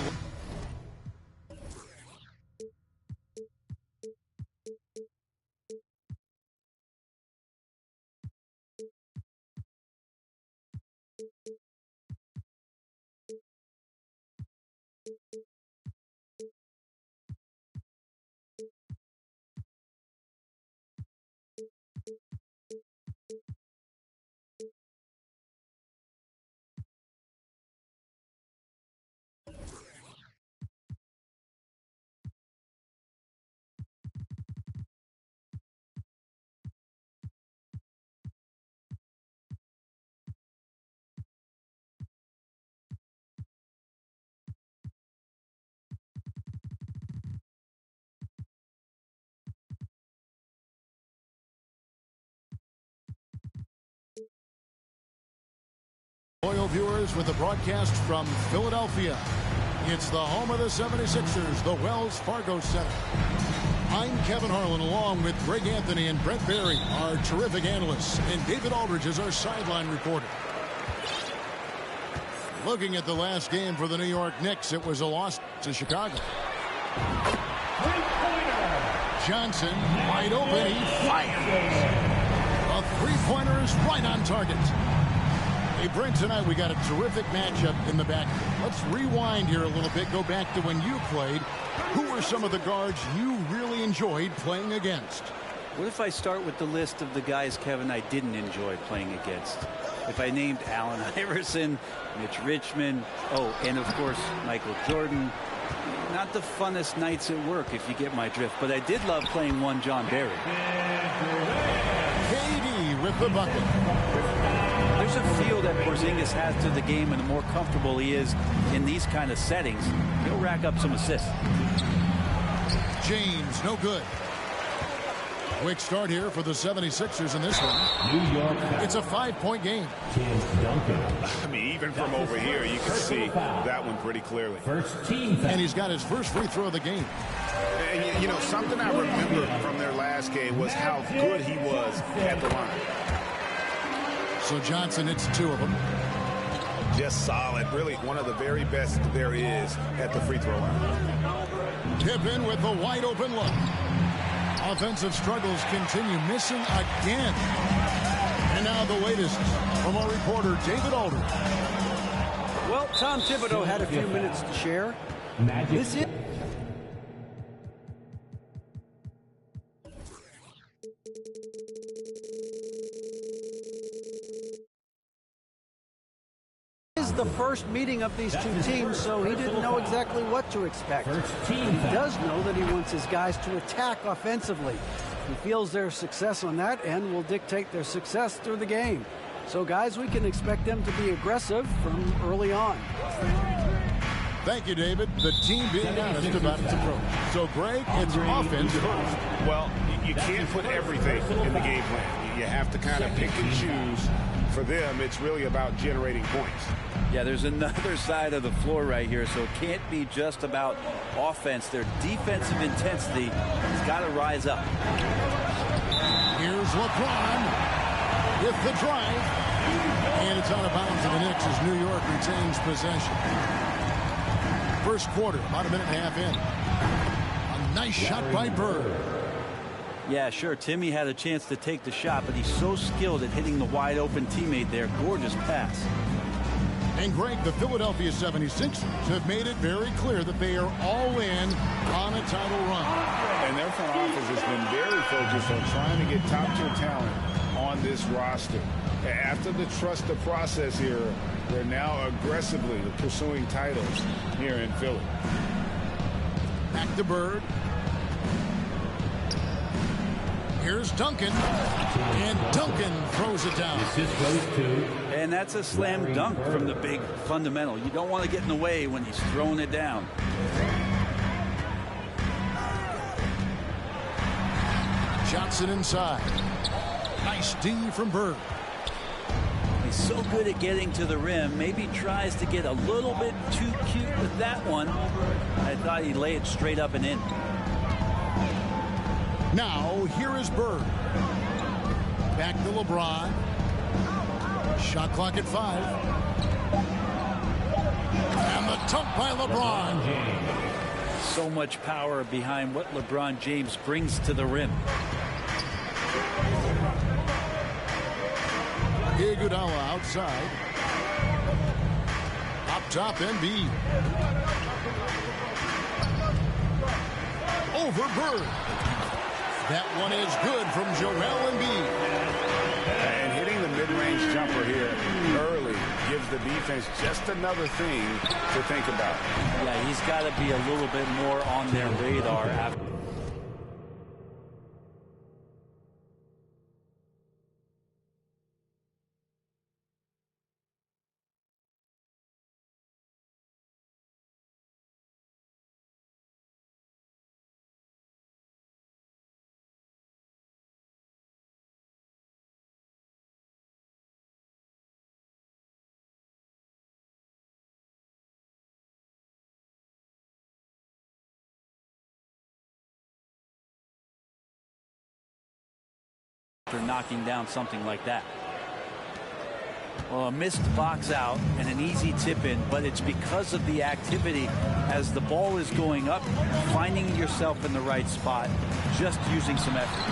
Loyal viewers with the broadcast from Philadelphia. It's the home of the 76ers, the Wells Fargo Center. I'm Kevin Harlan, along with Greg Anthony and Brent Barry, our terrific analysts, and David Aldridge is our sideline reporter. Looking at the last game for the New York Knicks, it was a loss to Chicago. Johnson, wide open, he fires. A three-pointer is right on target. Hey, Brent, tonight we got a terrific matchup in the back. Let's rewind here a little bit, go back to when you played. Who were some of the guards you really enjoyed playing against? What if I start with the list of the guys, Kevin, I didn't enjoy playing against? If I named Allen Iverson, Mitch Richmond, oh, and of course, Michael Jordan. Not the funnest nights at work, if you get my drift, but I did love playing one John Barry. KD with the bucket. There's a feel that Porzingis has to the game, and the more comfortable he is in these kind of settings, he'll rack up some assists. James, no good. Quick start here for the 76ers in this one. New York. It's a 5-point game. I mean, even from over here, you can see that one pretty clearly. First team foul. And he's got his first free throw of the game. And, you know, something I remember from their last game was how good he was at the line. So Johnson hits two of them. Just solid. Really one of the very best there is at the free throw line. Pippen with the wide open look. Offensive struggles continue, missing again. And now the latest from our reporter, David Aldridge. Well, Tom Thibodeau had a few minutes to share. This is the first meeting of these two teams, so he didn't know exactly what to expect. He does know that he wants his guys to attack offensively. He feels their success on that end will dictate their success through the game. So, guys, we can expect them to be aggressive from early on. Thank you, David. The team being honest about its approach. So, Greg, it's offense first. Well, you can't put everything in the game plan. You have to kind of pick and choose. For them, it's really about generating points. Yeah, there's another side of the floor right here, so it can't be just about offense. Their defensive intensity has got to rise up. Here's LeBron with the drive. And it's out of bounds to the Knicks as New York retains possession. First quarter, about a minute and a half in. A nice shot by Bird. Yeah, sure, Timmy had a chance to take the shot, but he's so skilled at hitting the wide-open teammate there. Gorgeous pass. And, Greg, the Philadelphia 76ers have made it very clear that they are all in on a title run. And their front office has been very focused on trying to get top-tier talent on this roster. After the trust the process era, they're now aggressively pursuing titles here in Philly. Back to Bird. Here's Duncan, and Duncan throws it down. And that's a slam dunk from the big fundamental. You don't want to get in the way when he's throwing it down. Johnson inside. Nice D from Bird. He's so good at getting to the rim. Maybe tries to get a little bit too cute with that one. I thought he'd lay it straight up and in. Now, here is Bird. Back to LeBron. Shot clock at 5. And the dunk by LeBron. So much power behind what LeBron James brings to the rim. Iguodala outside. Up top, Embiid. Over Bird. That one is good from Joel Embiid. And hitting the mid-range jumper here early gives the defense just another thing to think about. Yeah, he's got to be a little bit more on their radar after. Knocking down something like that. Well, a missed box out and an easy tip in, but it's because of the activity as the ball is going up, finding yourself in the right spot, just using some effort.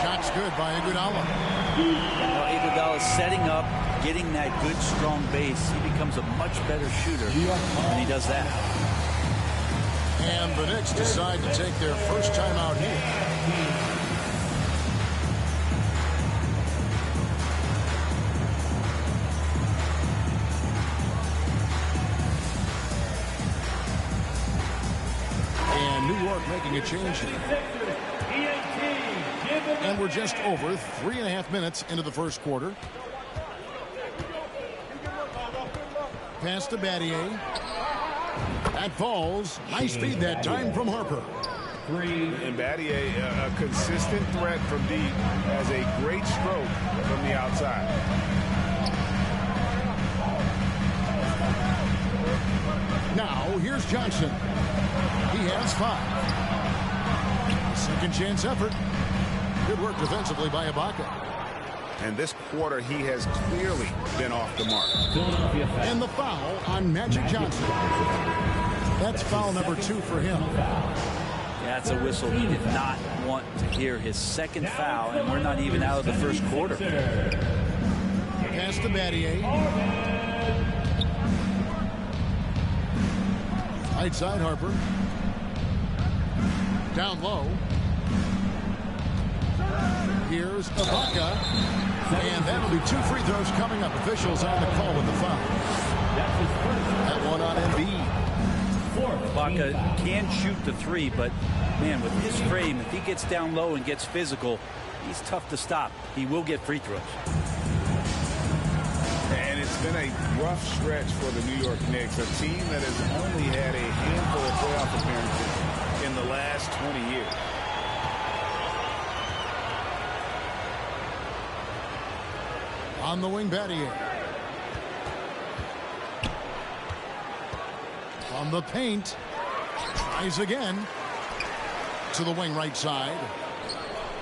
Shot's good by Iguodala. Iguodala is setting up, getting that good, strong base. He becomes a much better shooter when he does that. And the Knicks decide to take their first time out here. New York making a change here. And we're just over 3.5 minutes into the first quarter. Pass to Battier. That falls. Nice feed that time from Harper. And Battier, a consistent threat from deep, has a great stroke from the outside. Now, here's Johnson. He has 5. Second chance effort. Good work defensively by Ibaka. And this quarter, he has clearly been off the mark. And the foul on Magic Johnson. That's foul number 2 for him. Yeah, that's a whistle he did not want to hear. His second foul, and we're not even out of the first quarter. Pass to Battier. Right side, Harper. Down low. Here's Ibaka. And that'll be 2 free throws coming up. Officials on the call with the foul. That one on Embiid. Ibaka can shoot the 3, but, man, with his frame, if he gets down low and gets physical, he's tough to stop. He will get free throws. And it's been a rough stretch for the New York Knicks, a team that has only had a handful of playoff appearances in the last 20 years. On the wing, Battier. On the paint. Tries again. To the wing right side.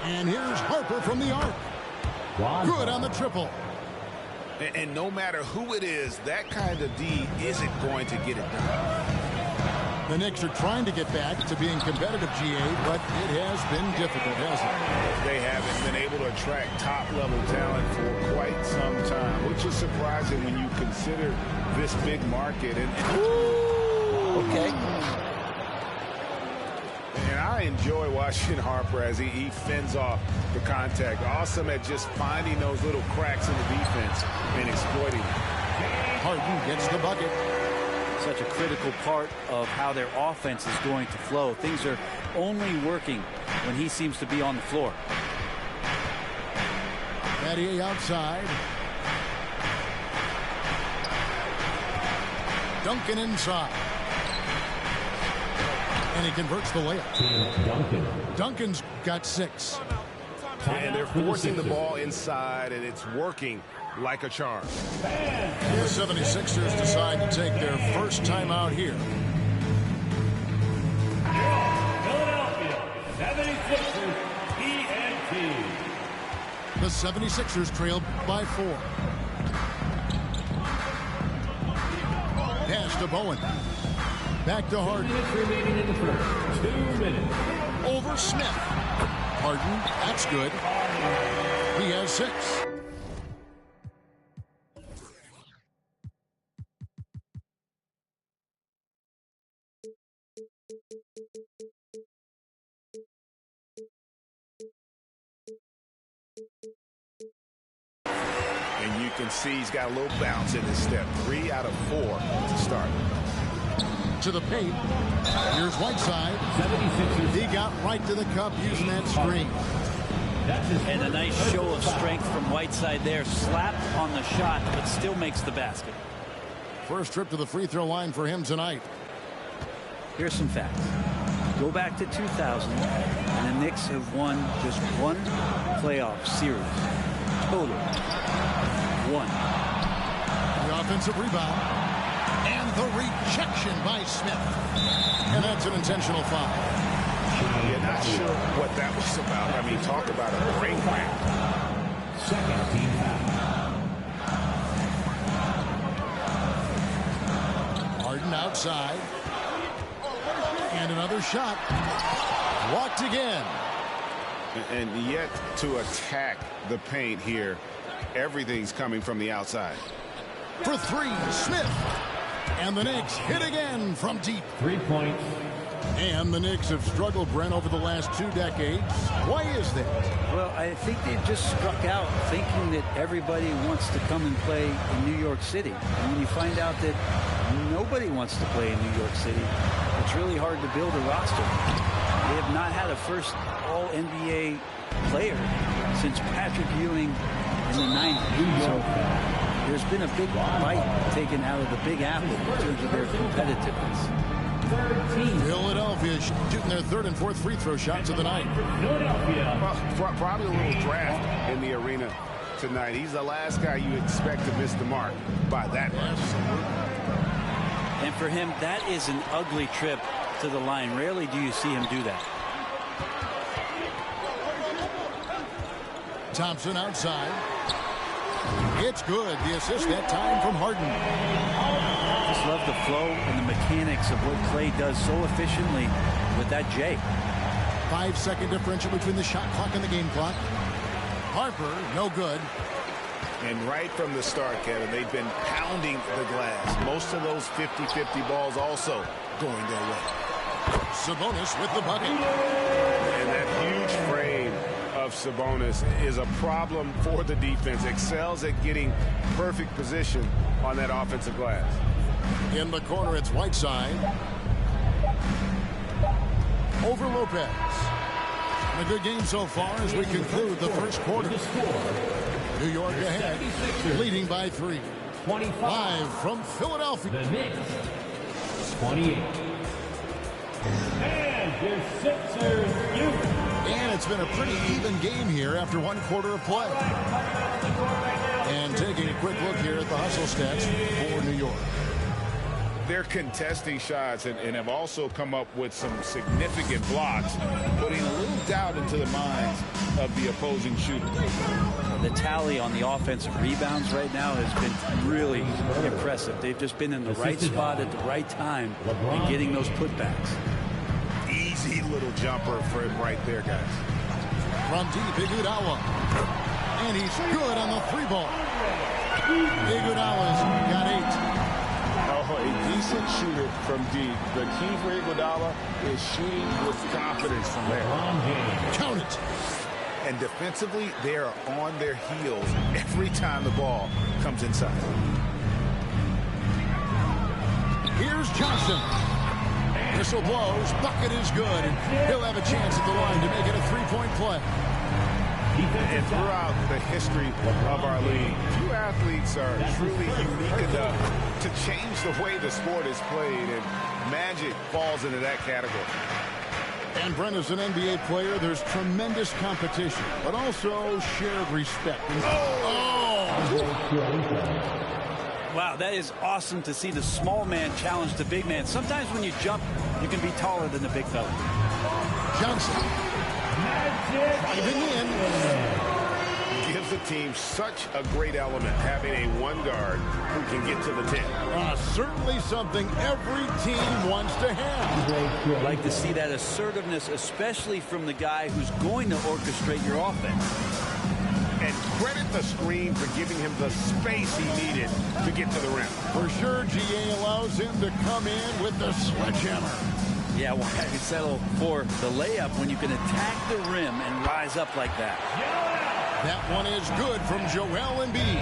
And here's Harper from the arc. Good on the triple. And no matter who it is, that kind of D isn't going to get it done. The Knicks are trying to get back to being competitive, GA, but it has been difficult, hasn't it? They haven't been able to attract top-level talent for quite some time, which is surprising when you consider this big market. Okay. And I enjoy watching Harper as he fends off the contact. Awesome at just finding those little cracks in the defense and exploiting them. Harden gets the bucket. Such a critical part of how their offense is going to flow. Things are only working when he seems to be on the floor. Battier outside. Duncan inside. And he converts the layup. Duncan's got 6. And they're forcing the ball inside, and it's working like a charm. The 76ers decide to take their first time out here. Philadelphia 76ers TNT. The 76ers trailed by 4. Pitch to Bowen. Back to Harden. Remaining in the first. 2 minutes. Over Smith. Harden, that's good. He has 6. And you can see he's got a little bounce in his step. 3 out of 4 to start. To the paint. Here's Whiteside. 76ers. He got right to the cup using that screen. And a nice show of strength from Whiteside there. Slapped on the shot, but still makes the basket. First trip to the free throw line for him tonight. Here's some facts. Go back to 2000, and the Knicks have won just 1 playoff series. Total. 1. The offensive rebound. And the rejection by Smith. And that's an intentional foul. Yeah, not sure what that was about. I mean, talk about a brain cramp. Second team foul. Harden outside. And another shot. Blocked again. And yet to attack the paint here, everything's coming from the outside. For 3, Smith. And the Knicks hit again from deep. 3 points. And the Knicks have struggled, Brent, over the last 2 decades. Why is that? Well, I think they've just struck out thinking that everybody wants to come and play in New York City. And when you find out that nobody wants to play in New York City, it's really hard to build a roster. They have not had a first All-NBA player since Patrick Ewing in the 90s. So there's been a big bite taken out of the Big Apple in terms of their competitiveness. Philadelphia shooting their 3rd and 4th free throw shots of the night. Well, probably a little draft in the arena tonight. He's the last guy you expect to miss the mark by that much. And for him, that is an ugly trip to the line. Rarely do you see him do that. Thompson outside. It's good. The assist that time from Harden. Just love the flow and the mechanics of what Clay does so efficiently with that J. 5-second differential between the shot clock and the game clock. Harper, no good. And right from the start, Kevin, they've been pounding the glass. Most of those 50-50 balls also going their way. Sabonis with the bucket. And that huge frame of Sabonis is a problem for the defense. Excels at getting perfect position on that offensive glass. In the corner, it's Whiteside. Over Lopez. A good game so far as we conclude the first quarter. New York ahead, leading by 3. 25. Live from Philadelphia. The Knicks. 28. And your Sixers. And it's been a pretty even game here after 1 quarter of play. And taking a quick look here at the hustle stats for New York. They're contesting shots and have also come up with some significant blocks, putting a little doubt into the minds of the opposing shooter. The tally on the offensive rebounds right now has been really impressive. They've just been in the right spot at the right time and getting those putbacks. Easy little jumper for him right there, guys. From deep, Iguodala. And he's good on the 3-ball. Iguodala's got 8. Oh, a decent shooter from deep. The key for Iguodala is shooting with confidence from there. Count it. And defensively, they are on their heels every time the ball comes inside. Here's Johnson. Whistle blows. Bucket is good. And he'll have a chance at the line to make it a 3-point play. And throughout the history of our league, few athletes are truly unique enough to change the way the sport is played, and Magic falls into that category. And Brent, as an NBA player, there's tremendous competition, but also shared respect. Wow, that is awesome to see the small man challenge the big man. Sometimes when you jump, you can be taller than the big fella. Johnson. Driving in. Gives gives the team such a great element, having a one guard who can get to the 10. Certainly something every team wants to have. I'd like to see that assertiveness, especially from the guy who's going to orchestrate your offense. And credit the screen for giving him the space he needed to get to the rim. For sure, GA allows him to come in with the sledgehammer. Yeah, why settle for the layup when you can attack the rim and rise up like that? That one is good from Joel Embiid.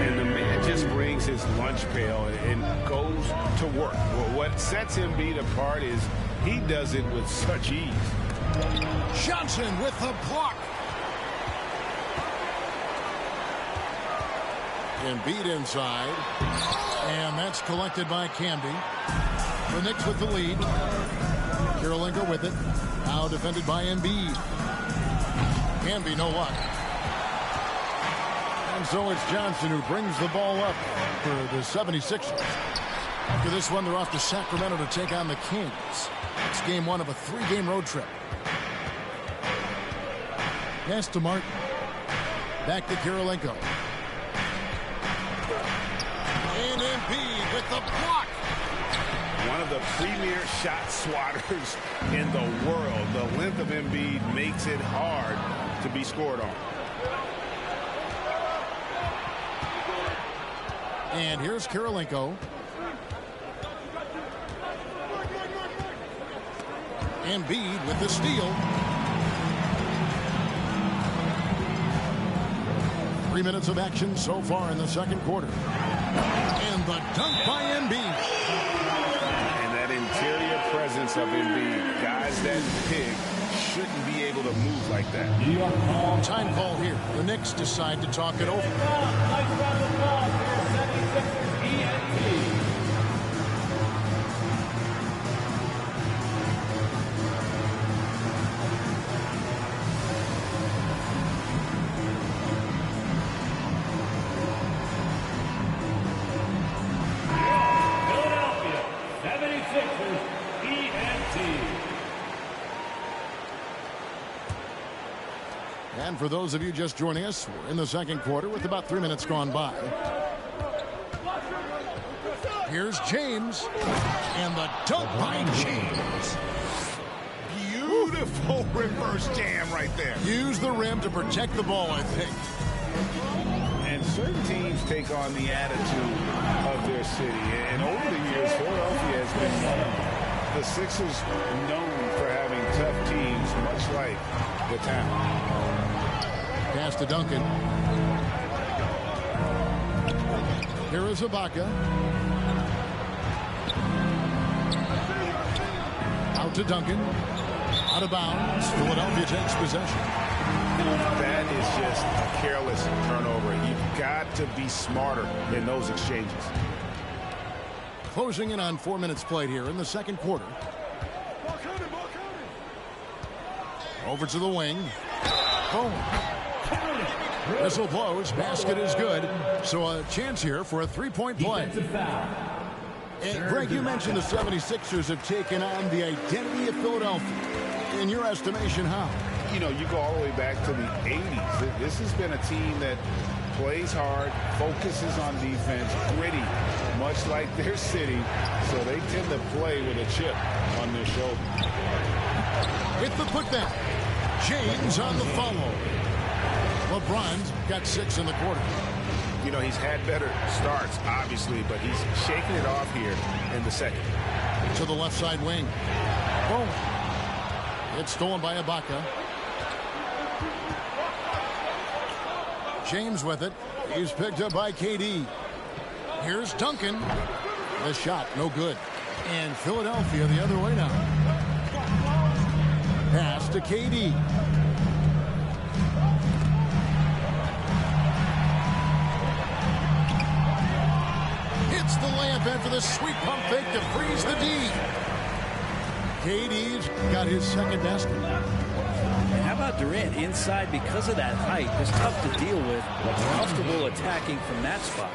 And the man just brings his lunch pail and goes to work. Well, what sets Embiid apart is he does it with such ease. Johnson with the block. Embiid inside. And that's collected by Camby. The Knicks with the lead. Kirilenko with it. Now defended by Embiid. Camby, no luck. And so it's Johnson who brings the ball up for the 76ers. After this one, they're off to Sacramento to take on the Kings. It's game one of a 3-game road trip. Pass to Martin. Back to Kirilenko. And Embiid with the block. One of the premier shot swatters in the world. The length of Embiid makes it hard to be scored on. And here's Kirilenko. Embiid with the steal. 3 minutes of action so far in the second quarter. And the dunk by Embiid. And that interior presence of Embiid, guys that big shouldn't be able to move like that. Time call here. The Knicks decide to talk it over. And for those of you just joining us, we're in the second quarter with about 3 minutes gone by. Here's James. And the dunk by James. Beautiful reverse jam right there. Use the rim to protect the ball, I think. And certain teams take on the attitude of their city. And over the years, Philadelphia has been one of them. The Sixers known for having tough teams, much like the town. Pass to Duncan. Here is Ibaka. Out to Duncan. Out of bounds. Philadelphia takes possession. That is just a careless turnover. You've got to be smarter in those exchanges. Closing in on 4 minutes played here in the second quarter. Over to the wing. Boom. Whistle blows. Basket is good. So a chance here for a three-point play. And Greg, you mentioned the 76ers have taken on the identity of Philadelphia. In your estimation, how? You know, you go all the way back to the 80s. This has been a team that plays hard, focuses on defense, gritty, much like their city. So they tend to play with a chip on their shoulder. With the putback. James on the follow. LeBron's got 6 in the quarter. You know, he's had better starts, obviously, but he's shaking it off here in the second. To the left side wing. Boom. It's stolen by Ibaka. James with it. He's picked up by KD. Here's Duncan. The shot, no good. And Philadelphia the other way now. Pass to KD. Hits the layup in for the sweet pump fake to freeze the D. KD's got his second basket. How about Durant inside because of that height? It's tough to deal with. Comfortable attacking from that spot.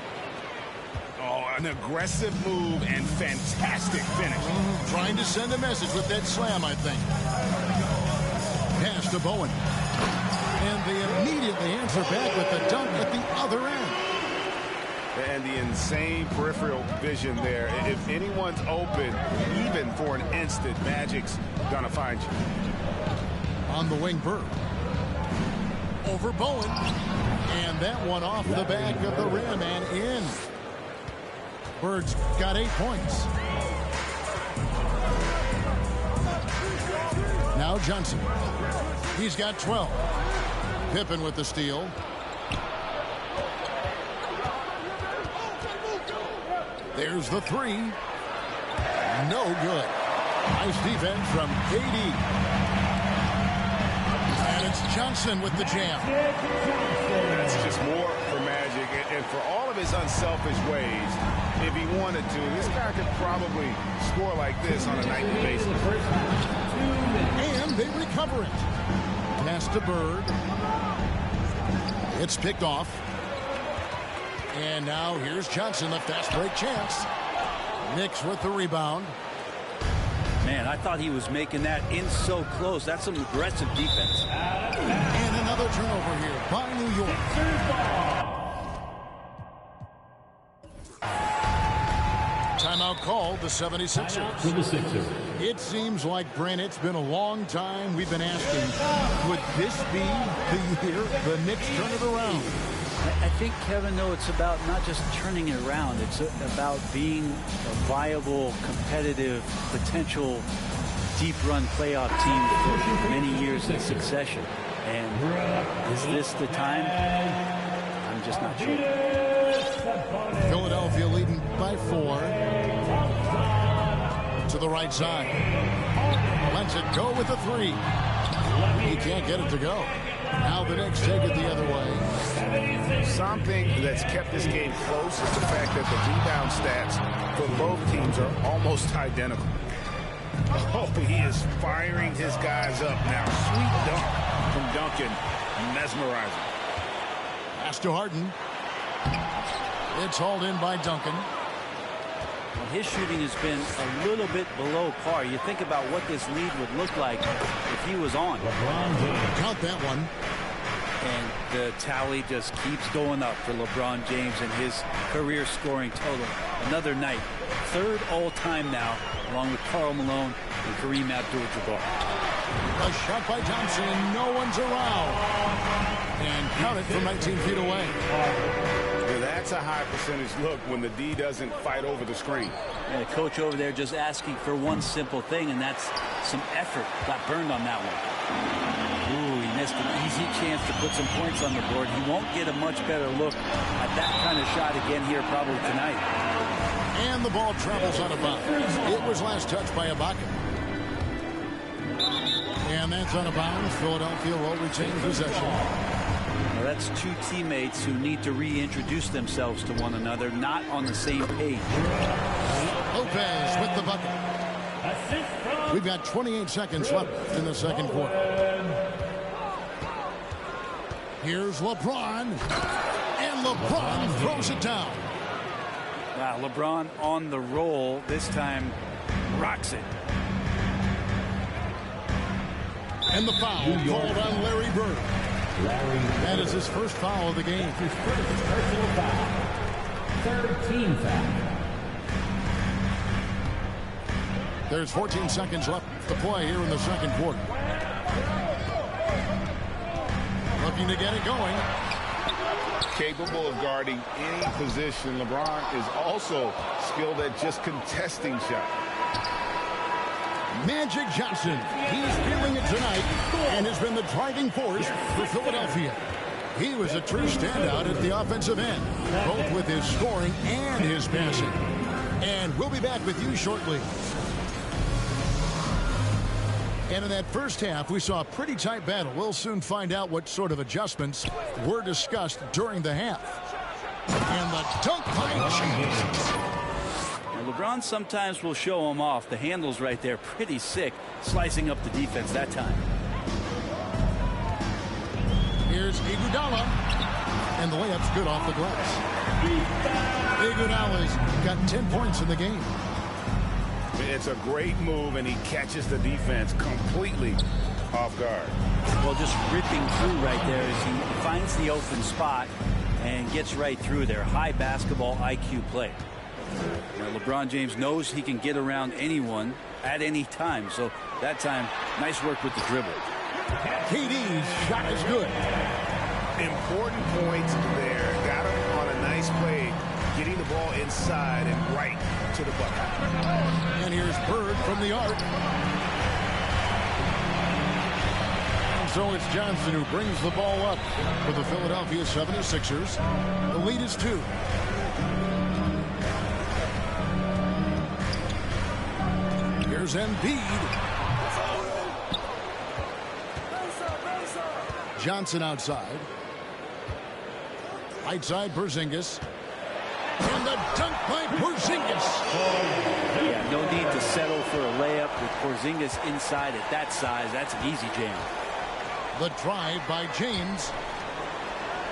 Oh, an aggressive move and fantastic finish. Trying to send a message with that slam, I think. Pass to Bowen. And they immediately answer back with the dunk at the other end. And the insane peripheral vision there. If anyone's open, even for an instant, Magic's going to find you. On the wing, Bird. Over Bowen. And that one off the back of the rim and in. Bird's got 8 points. Now Johnson. He's got 12. Pippen with the steal. There's the three. No good. Nice defense from KD. And it's Johnson with the jam. That's just more for Magic. And for all of his unselfish ways, if he wanted to, this guy could probably score like this on a nightly basis. And they recover it. Pass to Bird. It's picked off. And now here's Johnson, the fast break chance. Knicks with the rebound. Man, I thought he was making that in so close. That's some aggressive defense. And another turnover here by New York. Timeout called, the 76ers. It seems like, Brent, it's been a long time we've been asking, would this be the year the Knicks turn it around? I think, Kevin, though, it's about not just turning it around. It's about being a viable, competitive, potential deep-run playoff team for many years in succession. And is this the time? I'm just not sure. Philadelphia leading by 4. To the right side. Lets it go with a 3. He can't get it to go. Now the Knicks take it the other way. Something that's kept this game close is the fact that the rebound stats for both teams are almost identical. Oh, he is firing his guys up now. Sweet dunk from Duncan. Mesmerizing. Pass to Harden. It's hauled in by Duncan. Well, his shooting has been a little bit below par. You think about what this lead would look like if he was on. Count that one. And the tally just keeps going up for LeBron James and his career scoring total. Another night. 3rd all-time now, along with Karl Malone and Kareem Abdul-Jabbar. A shot by Thompson. No one's around. And count it from 19 feet away. Yeah, that's a high percentage look when the D doesn't fight over the screen. Yeah, the coach over there just asking for one simple thing, and that's some effort. Got burned on that one. Ooh, he missed an easy chance to put some points on the board. He won't get a much better look at that kind of shot again here probably tonight. And the ball travels out of bounds. It was last touched by Ibaka. And that's out of bounds. Philadelphia will retain possession. Well, that's two teammates who need to reintroduce themselves to one another, not on the same page. Lopez with the bucket. We've got 28 seconds left in the second quarter. Here's LeBron. And LeBron throws it down. Wow, LeBron on the roll. This time rocks it. And the foul called on Larry Bird. That is his first foul of the game. His first personal foul. 3rd team foul. There's 14 seconds left to play here in the second quarter. Looking to get it going. Capable of guarding any position. LeBron is also skilled at just contesting shots. Magic Johnson, he's feeling it tonight and has been the driving force for Philadelphia. He was a true standout at the offensive end, both with his scoring and his passing. And we'll be back with you shortly. And in that first half, we saw a pretty tight battle. We'll soon find out what sort of adjustments were discussed during the half. And the dunk by James. LeBron sometimes will show him off. The handle's right there, pretty sick, slicing up the defense that time. Here's Iguodala, and the layup's good off the glass. Iguodala's got 10 points in the game. It's a great move, and he catches the defense completely off guard. Well, just ripping through right there as he finds the open spot and gets right through there. High basketball IQ play. Now, LeBron James knows he can get around anyone at any time. So that time, nice work with the dribble. KD's shot is good. Important points there. Got him on a nice play, getting the ball inside and right to the bucket. And here's Bird from the arc. And so it's Johnson who brings the ball up for the Philadelphia 76ers. The lead is 2. Here's Embiid. Johnson outside. Right side, Porzingis. And the dunk by Porzingis. Yeah, no need to settle for a layup with Porzingis inside at that size. That's an easy jam. The drive by James.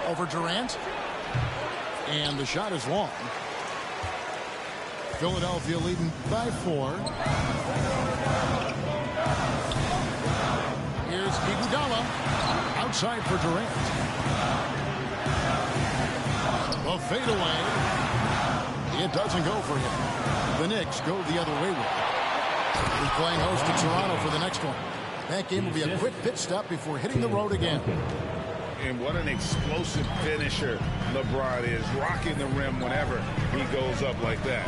Over Durant. And the shot is long. Philadelphia leading by 4. Here's Iguodala. Outside for Durant. The fadeaway. It doesn't go for him. The Knicks go the other way with it. He's playing host to Toronto for the next one. That game will be a quick pit stop before hitting the road again. And what an explosive finisher LeBron is, rocking the rim whenever he goes up like that.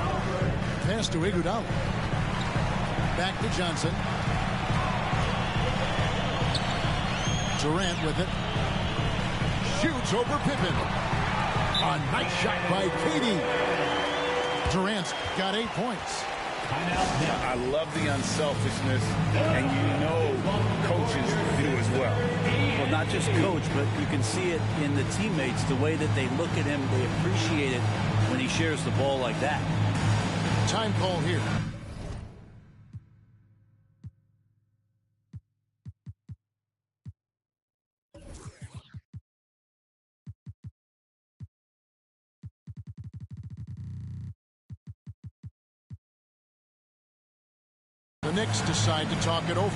Pass to Iguodala. Back to Johnson. Durant with it. Shoots over Pippen. A nice shot by KD. Durant's got 8 points. I love the unselfishness, and you know coaches do as well. Well, not just coach, but you can see it in the teammates, the way that they look at him. They appreciate it when he shares the ball like that. Time call here. The Knicks decide to talk it over.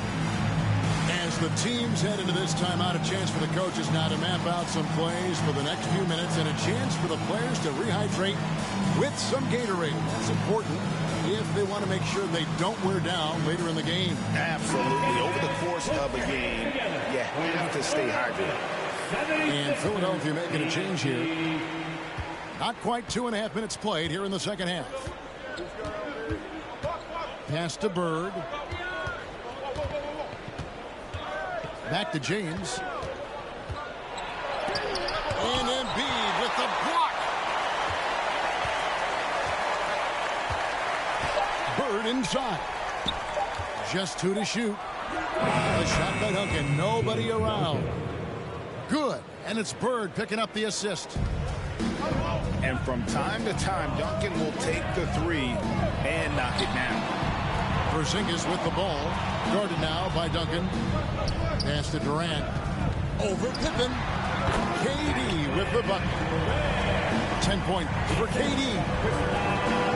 As the teams head into this timeout, a chance for the coaches now to map out some plays for the next few minutes and a chance for the players to rehydrate with some Gatorade. That's important if they want to make sure they don't wear down later in the game. Absolutely. Over the course of a game, you have to stay hydrated. And Philadelphia making a change here. Not quite 2.5 minutes played here in the second half. Pass to Bird. Back to James. And Embiid with the block. Bird inside. Just 2 to shoot. The shot by Duncan. Nobody around. Good. And it's Bird picking up the assist. And from time to time, Duncan will take the 3 and knock it down. Porzingis with the ball. Guarded now by Duncan. Pass to Durant. Over Pippen. KD with the bucket. 10 point for KD.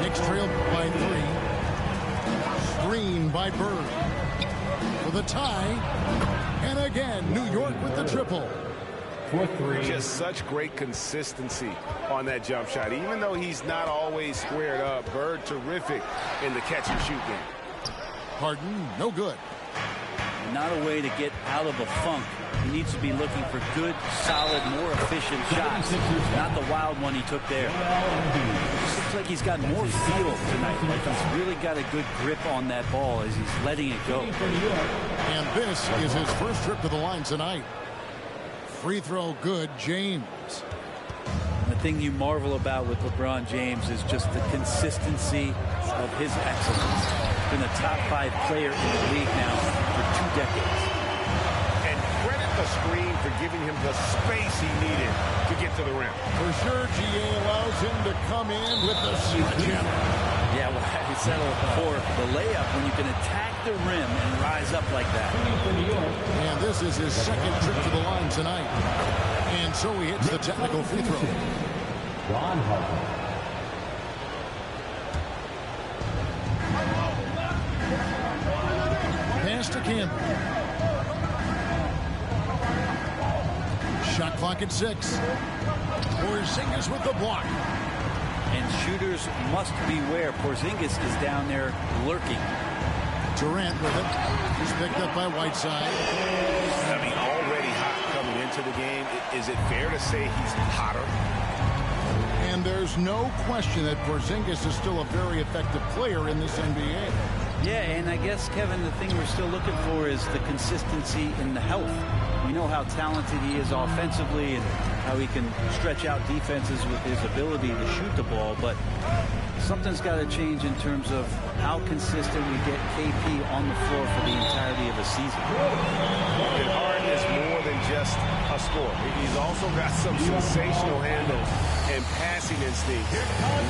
Knicks trail by 3. Screen by Bird. For the tie. And again, New York with the triple. Just such great consistency on that jump shot. Even though he's not always squared up, Bird terrific in the catch and shoot game. Harden, no good. Not a way to get out of a funk. He needs to be looking for good, solid, more efficient shots. Not the wild one he took there. It looks like he's got more feel tonight. Like he's really got a good grip on that ball as he's letting it go. And this is his first trip to the line tonight. Free throw good, James. The thing you marvel about with LeBron James is just the consistency of his excellence. Been a top 5 player in the league now for 2 decades. And credit the screen for giving him the space he needed to get to the rim. For sure, GA allows him to come in with the sledgehammer. Yeah, well, he settled for the layup when you can attack the rim and rise up like that. And this is his second trip to the line tonight. And so he hits the technical free throw. Ron Harper. Pass to Campbell. Shot clock at 6. Porzingis with the block. And shooters must beware. Porzingis is down there lurking. Durant with it. He's picked up by Whiteside. I mean, already hot coming into the game. Is it fair to say he's hotter? And there's no question that Porzingis is still a very effective player in this NBA. Yeah, and I guess, Kevin, the thing we're still looking for is the consistency in the health. We know how talented he is offensively and how he can stretch out defenses with his ability to shoot the ball, but something's got to change in terms of how consistent we get KP on the floor for the entirety of a season. And Harden is more than just a scorer. He's also got some sensational handle and passing instinct.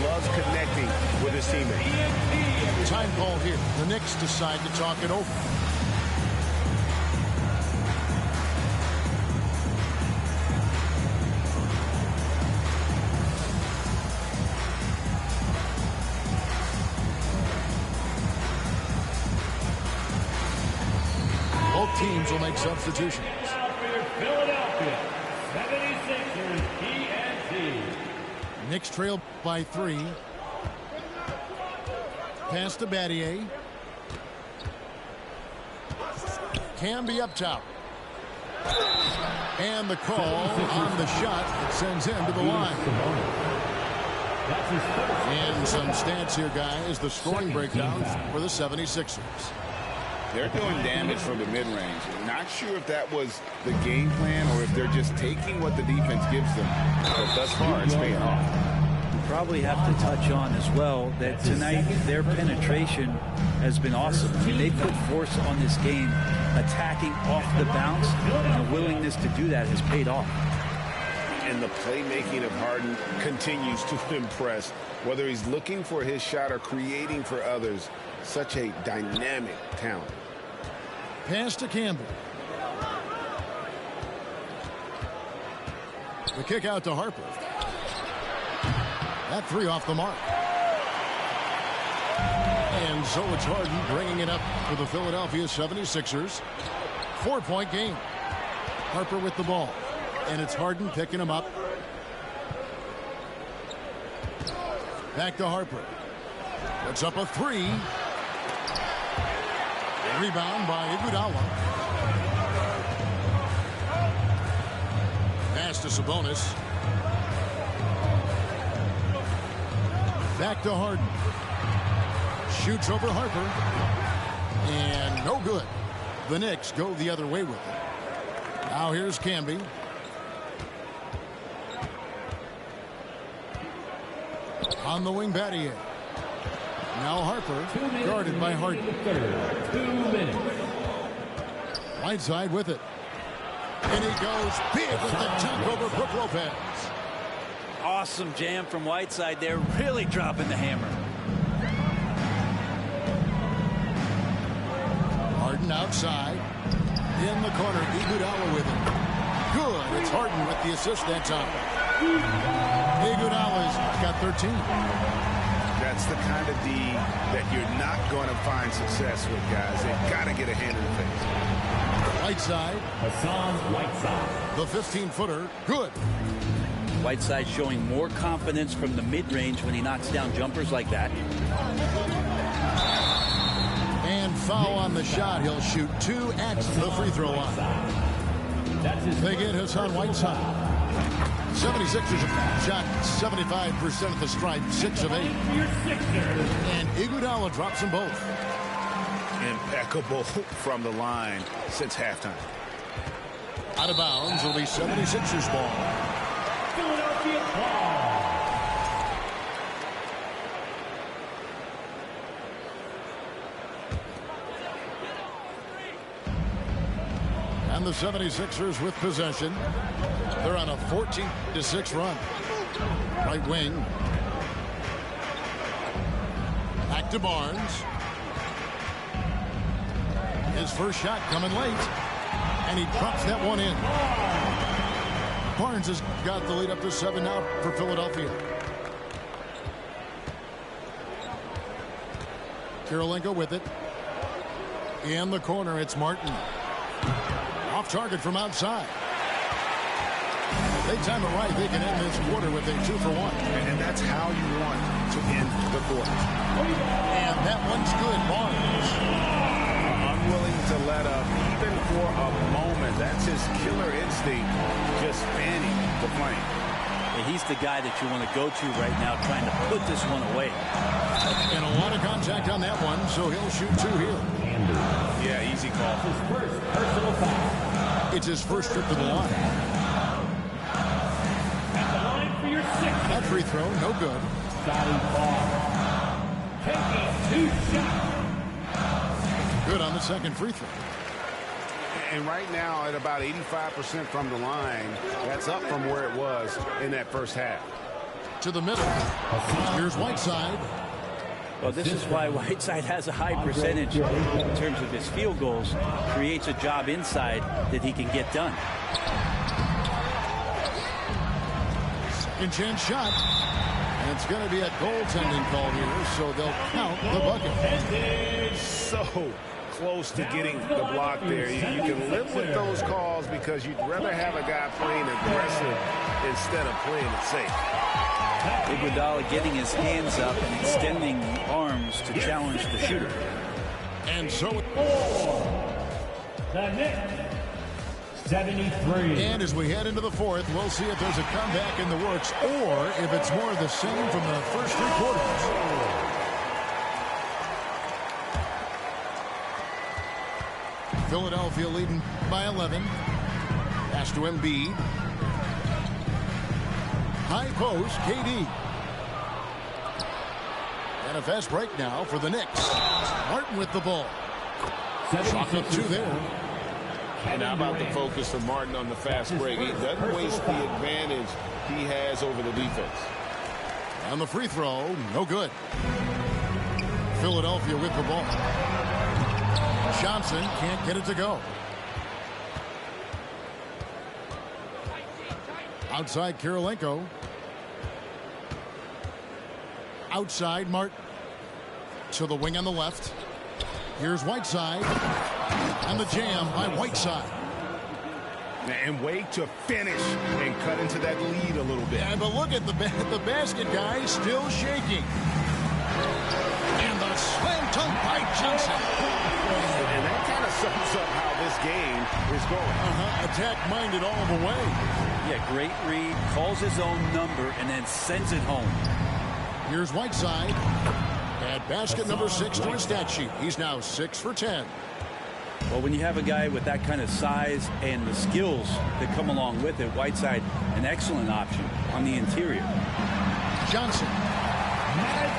Loves connecting with his teammates. Time call here. The Knicks decide to talk it over. Both teams will make substitutions. Now for your Philadelphia 76ers TNT. Knicks trail by 3. Pass to Battier. Camby up top. And the call on the shot. It sends him to the line. And some stats here, guys. The scoring breakdown for the 76ers. They're doing damage from the mid-range. Not sure if that was the game plan or if they're just taking what the defense gives them. But thus far, it's paying off. Probably have to touch on as well that tonight their penetration has been awesome. I mean, they put force on this game, attacking off the bounce, and the willingness to do that has paid off. And the playmaking of Harden continues to impress. Whether he's looking for his shot or creating for others, such a dynamic talent. Pass to Campbell. The kick out to Harper. That 3 off the mark. And so it's Harden bringing it up for the Philadelphia 76ers. 4-point game. Harper with the ball. And it's Harden picking him up. Back to Harper. Puts up a 3. Rebound by Iguodala. Pass to Sabonis. Back to Harden. Shoots over Harper. And no good. The Knicks go the other way with it. Now here's Camby. On the wing, Battier. Now Harper, guarded by Harden. 2 minutes. Whiteside with it. And he goes big with the dunk over Brook Lopez. Awesome jam from Whiteside there, really dropping the hammer. Harden outside. In the corner, Iguodala with it. Good. It's Harden with the assist that time. Iguodala's got 13. That's the kind of D that you're not going to find success with, guys. They've got to get a hand in the face. Whiteside. Hassan Whiteside. The 15-footer. Good. Whiteside showing more confidence from the mid-range when he knocks down jumpers like that. And foul on the shot. He'll shoot 2 at the free throw line. They get Hassan Whiteside. 76ers have shot 75% at the stripe, 6 of 8. And Iguodala drops them both. Impeccable from the line since halftime. Out of bounds will be 76ers ball. Philadelphia ball. And the 76ers with possession. They're on a 14-6 run. Right wing. Back to Barnes. His first shot coming late. And he drops that one in. Barnes has got the lead up to 7 now for Philadelphia. Kirilenko with it. In the corner, it's Martin. Off target from outside. They time it right. They can end this quarter with a 2-for-1. And that's how you want to end the quarter. And that one's good. Barnes. Unwilling to let up even for a moment. That's his killer instinct, just fanning the flame. He's the guy that you want to go to right now, trying to put this one away. And a lot of contact on that one, so he'll shoot 2 here. Yeah, easy call. His first personal foul. It's his first trip to the line. At the line for your 6th. That free throw, no good. Scotty Barnes. Taking 2 shots. Good on the second free throw. And right now, at about 85% from the line, that's up from where it was in that first half. To the middle. Here's Whiteside. Well, this is why Whiteside has a high percentage in terms of his field goals. Creates a job inside that he can get done. Second chance shot. And it's going to be a goaltending call here, so they'll count the bucket. So close to getting the block there. You can live with those calls because you'd rather have a guy playing aggressive instead of playing it safe. Iguodala getting his hands up and extending the arms to challenge the shooter. And so The Knicks, 73. and as we head into the fourth, we'll see if there's a comeback in the works or if it's more of the same from the first 3 quarters. Philadelphia leading by 11. Pass to Embiid. High post, KD. And a fast break now for the Knicks. Martin with the ball. Shot up 2 there. And how about the focus of Martin on the fast break? He doesn't waste the advantage he has over the defense. And the free throw, no good. Philadelphia with the ball. Johnson can't get it to go. Outside Kirilenko. Outside Martin. To the wing on the left. Here's Whiteside. And the jam by Whiteside. And wait to finish and cut into that lead a little bit. Yeah, but look at the basket guy still shaking. And the slam dunk by Johnson. And that kind of sums up how this game is going. Attack-minded all the way. Yeah, great read, calls his own number, and then sends it home. Here's Whiteside. Add basket number 6 to his stat sheet. He's now 6 for 10. Well, when you have a guy with that kind of size and the skills that come along with it, Whiteside, an excellent option on the interior. Johnson.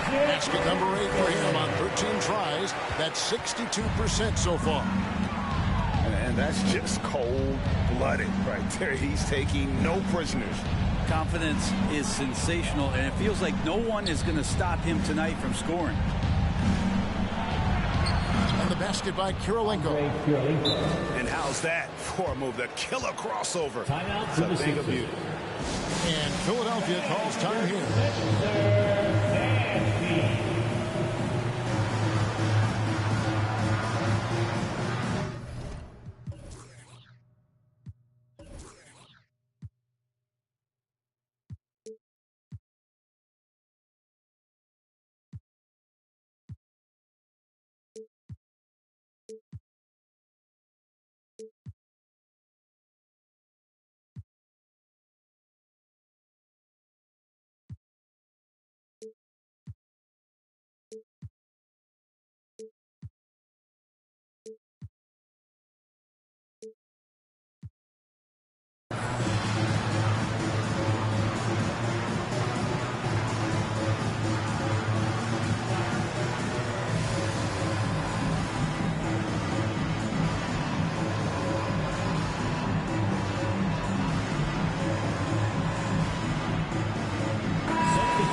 Basket number 8 for him on 13 tries. That's 62% so far. And that's just cold-blooded right there. He's taking no prisoners. Confidence is sensational, and it feels like no one is going to stop him tonight from scoring. And the basket by Kirilenko. And how's that for a move? The killer crossover. Timeout It's a thing of beauty. And Philadelphia calls time here.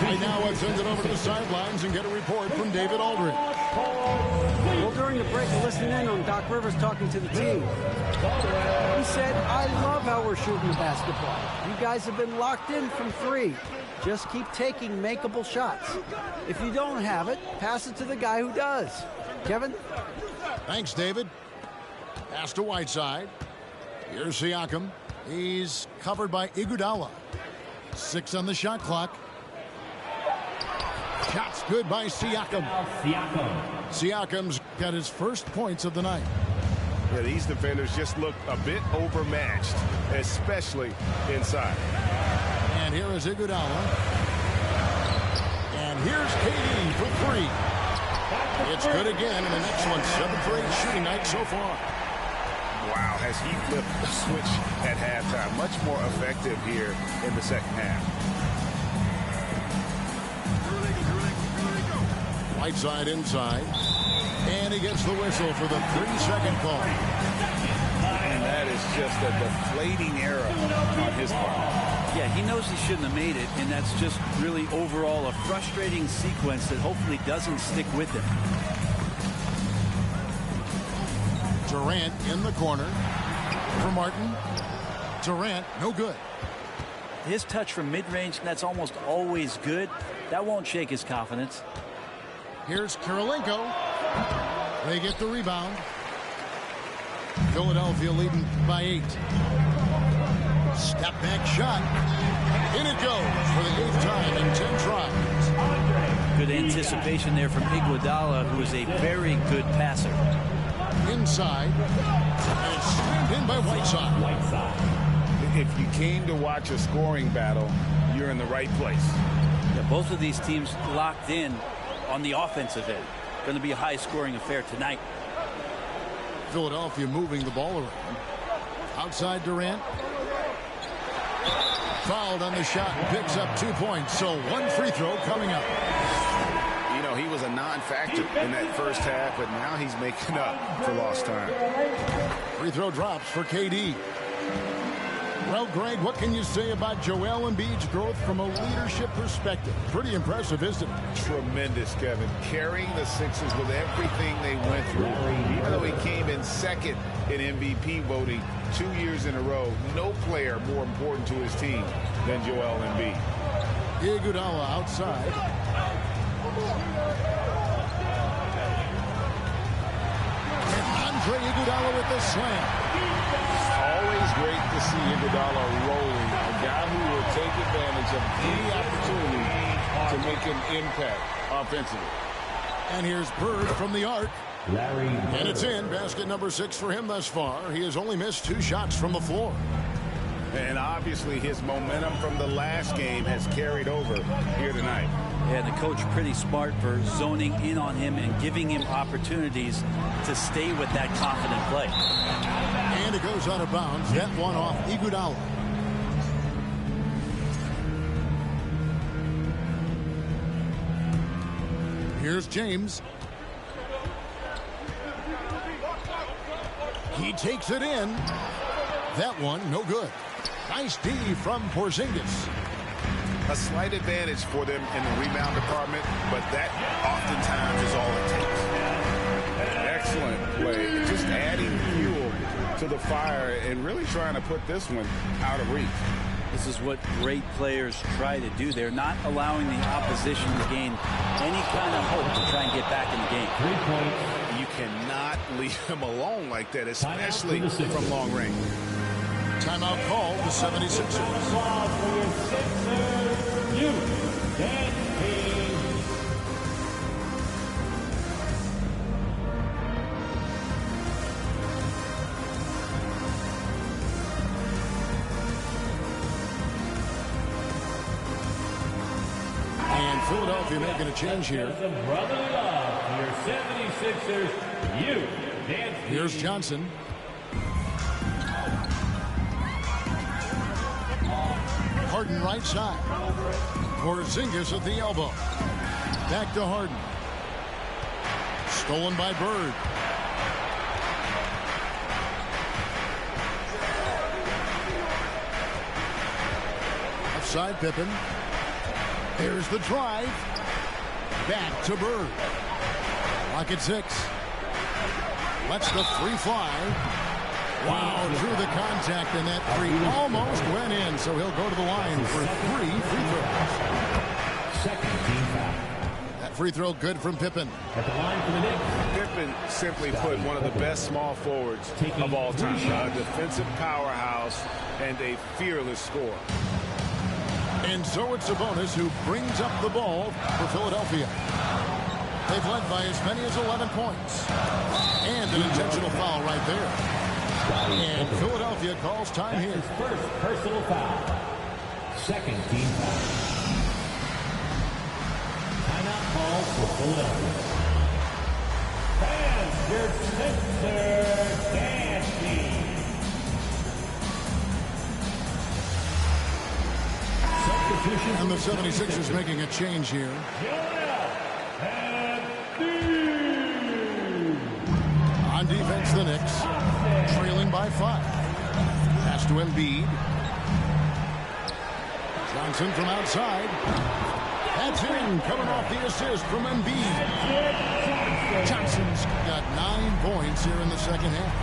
Right now, let's send it over to the sidelines and get a report from David Aldridge. Well, during the break, I listened in on Doc Rivers talking to the team. He said, I love how we're shooting the basketball. You guys have been locked in from 3. Just keep taking makeable shots. If you don't have it, pass it to the guy who does. Kevin? Thanks, David. Pass to Whiteside. Here's Siakam. He's covered by Iguodala. 6 on the shot clock. Shots good by Siakam. Siakam's got his first points of the night. Yeah, these defenders just look a bit overmatched, especially inside. And here is Iguodala. And here's KD for 3. It's good again in an excellent 7-for-8 shooting night so far. Wow, has he flipped the switch at halftime. Much more effective here in the second half. Right side inside. And he gets the whistle for the 3-second call. And that is just a deflating error on his part. Yeah, he knows he shouldn't have made it, and that's just really overall a frustrating sequence that hopefully doesn't stick with him. Durant in the corner for Martin. Durant, no good. His touch from mid-range, that's almost always good. That won't shake his confidence. Here's Kirilenko. They get the rebound. Philadelphia leading by 8. Step back shot. In it goes for the 8th time in 10 tries. Good anticipation there from Iguodala, who is a very good passer. Inside. And it's streamed in by Whiteside. If you came to watch a scoring battle, you're in the right place. Yeah, both of these teams locked in on the offensive end. Going to be a high-scoring affair tonight. Philadelphia moving the ball around. Outside Durant. Fouled on the shot and picks up 2 points. So 1 free throw coming up. You know, he was a non-factor in that first half, but now he's making up for lost time. Free throw drops for KD. Well, Greg, what can you say about Joel Embiid's growth from a leadership perspective? Pretty impressive, isn't it? Tremendous, Kevin. Carrying the Sixers with everything they went through. Even though he came in second in MVP voting 2 years in a row, no player more important to his team than Joel Embiid. Iguodala outside. And Andre Iguodala with the slam. Always great to see Iguodala rolling. A guy who will take advantage of any opportunity to make an impact offensively. And here's Bird from the arc. And it's in. Basket number 6 for him thus far. He has only missed 2 shots from the floor. And obviously his momentum from the last game has carried over here tonight. Yeah, the coach pretty smart for zoning in on him and giving him opportunities to stay with that confident play. And it goes out of bounds. That one off Iguodala. Here's James. He takes it in. That one, no good. Nice D from Porzingis. A slight advantage for them in the rebound department, but that oftentimes is all it takes. Excellent play. Just adding fuel to the fire and really trying to put this one out of reach. This is what great players try to do. They're not allowing the opposition to gain any kind of hope to try and get back in the game. 3 points. You cannot leave him alone like that, especially from long range. Timeout call, the 76ers. And Philadelphia making a change here. Brother Love, your 76ers, you. Here's Johnson. Harden right side. Porzingis at the elbow. Back to Harden. Stolen by Bird. Outside Pippen. There's the drive. Back to Bird. Lock at 6. Lets the 3 fly. Wow, drew the contact, and that 3 almost went in, so he'll go to the line for 3 free throws. Second team foul. That Free throw good from Pippen. At the line for the Knicks. Pippen simply put one of the best small forwards of all time. A defensive powerhouse and a fearless scorer. And so it's Sabonis who brings up the ball for Philadelphia. They've led by as many as 11 points. And an intentional foul right there. And Philadelphia calls time here. His first personal foul. Second team foul. Timeout call for Philadelphia. Fans, your center dancing. Substitution. And the 76ers making a change here. On defense, the Knicks trailing by 5. Pass to Embiid. Johnson from outside. That's in, coming off the assist from Embiid. Johnson's got 9 points here in the second half.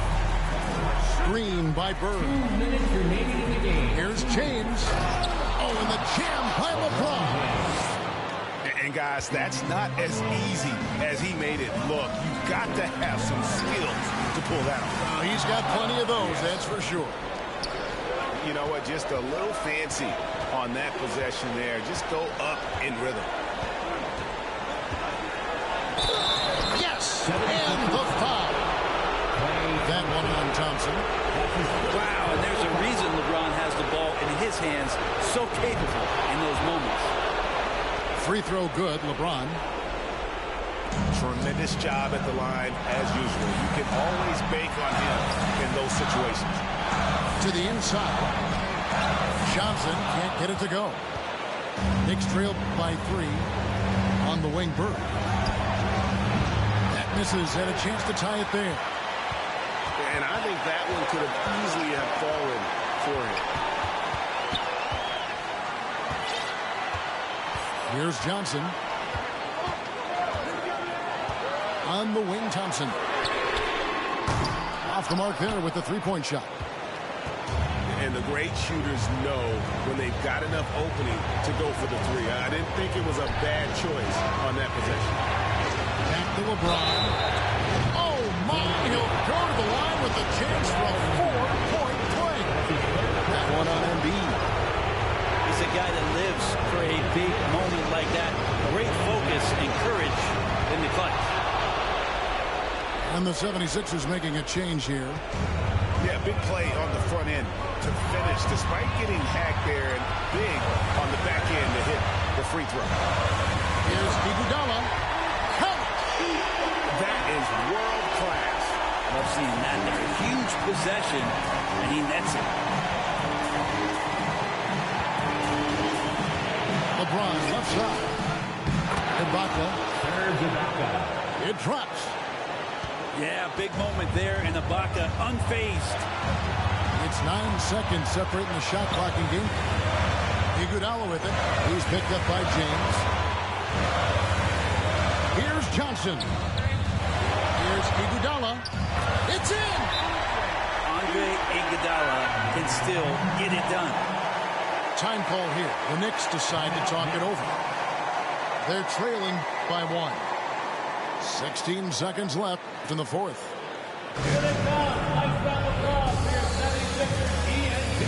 Screen by Bird. 2 minutes remaining in the game. Here's James. Oh, and the jam by LeBron. And guys, that's not as easy as he made it look. You've got to have some skills to pull that off. He's got plenty of those, that's for sure. You know what? Just a little fancy on that possession there. Just go up in rhythm. Yes! And the foul. That one on Thompson. Wow, and there's a reason LeBron has the ball in his hands, so capable in those moments. Free throw good, LeBron. Tremendous job at the line, as usual. You can always bank on him in those situations. To the inside. Johnson can't get it to go. Knicks trailed by 3 on the wing. Bird. That misses, had a chance to tie it there. And I think that one could have easily have fallen for him. Here's Johnson. On the wing, Thompson. Off the mark there with the three-point shot. And the great shooters know when they've got enough opening to go for the 3. I didn't think it was a bad choice on that possession. Back to LeBron. Oh, my! He'll go to the line with a chance for a 4-point play. That one on Embiid. He's a guy that lives for a big moment like that. Great focus and courage in the clutch. And the 76ers making a change here. Yeah, big play on the front end to finish, despite getting hacked there, and big on the back end to hit the free throw. Here's Iguodala. That is world class. Love seeing that there. A huge possession, and he nets it. LeBron left side. Ibaka. It drops. Yeah, big moment there, and Ibaka unfazed. It's 9 seconds separating the shot clock in game. Iguodala with it. He's picked up by James. Here's Johnson. Here's Iguodala. It's in! Andre Iguodala can still get it done. Time call here. The Knicks decide to talk it over. They're trailing by 1. 16 seconds left in the fourth. Here they come. Nice round of applause for your 76ers ENT.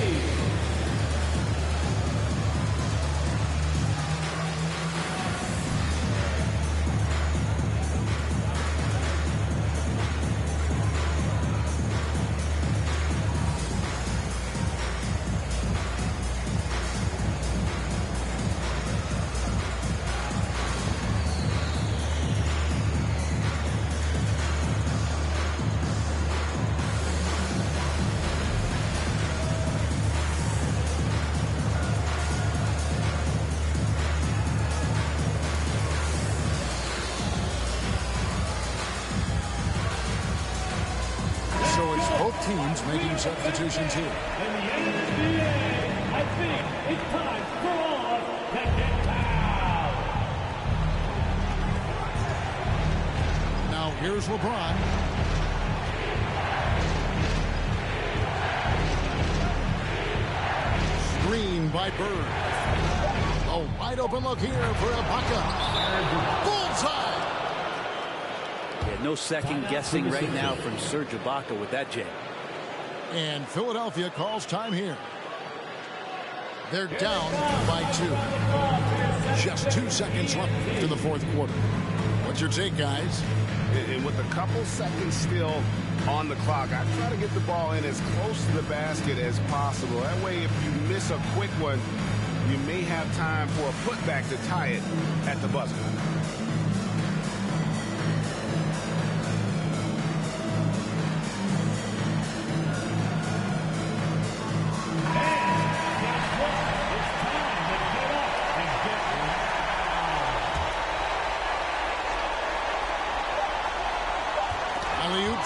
Teams making substitutions here. In the NBA, I think it's time for all of us to get down. Now here's LeBron. Screen by Bird. A wide open look here for Ibaka. Bullseye! Yeah, no second guessing right now from Serge Ibaka with that jam. And Philadelphia calls time here. They're down by 2. Just 2 seconds left to the fourth quarter. What's your take, guys? And with a couple seconds still on the clock, I try to get the ball in as close to the basket as possible. That way, if you miss a quick one, you may have time for a putback to tie it at the buzzer.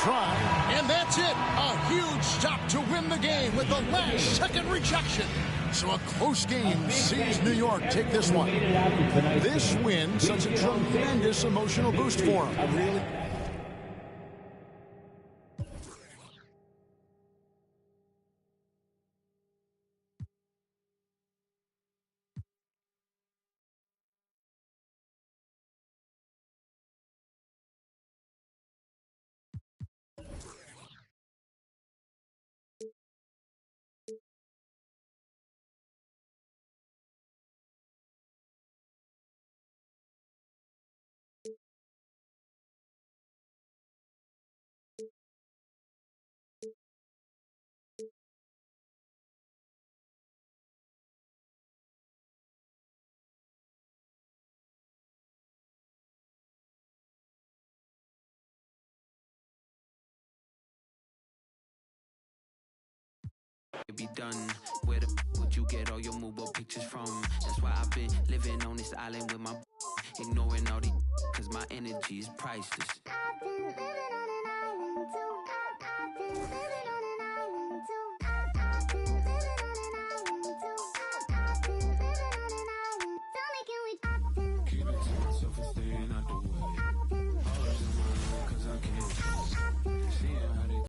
Try, and that's it. A huge stop to win the game with the last second rejection. So a close game sees New York take this one. This win such a tremendous emotional boost for them. Be done. Where the would you get all your mobile pictures from? That's why I've been living on this island with my ignoring all the cause my energy is priceless. I've been living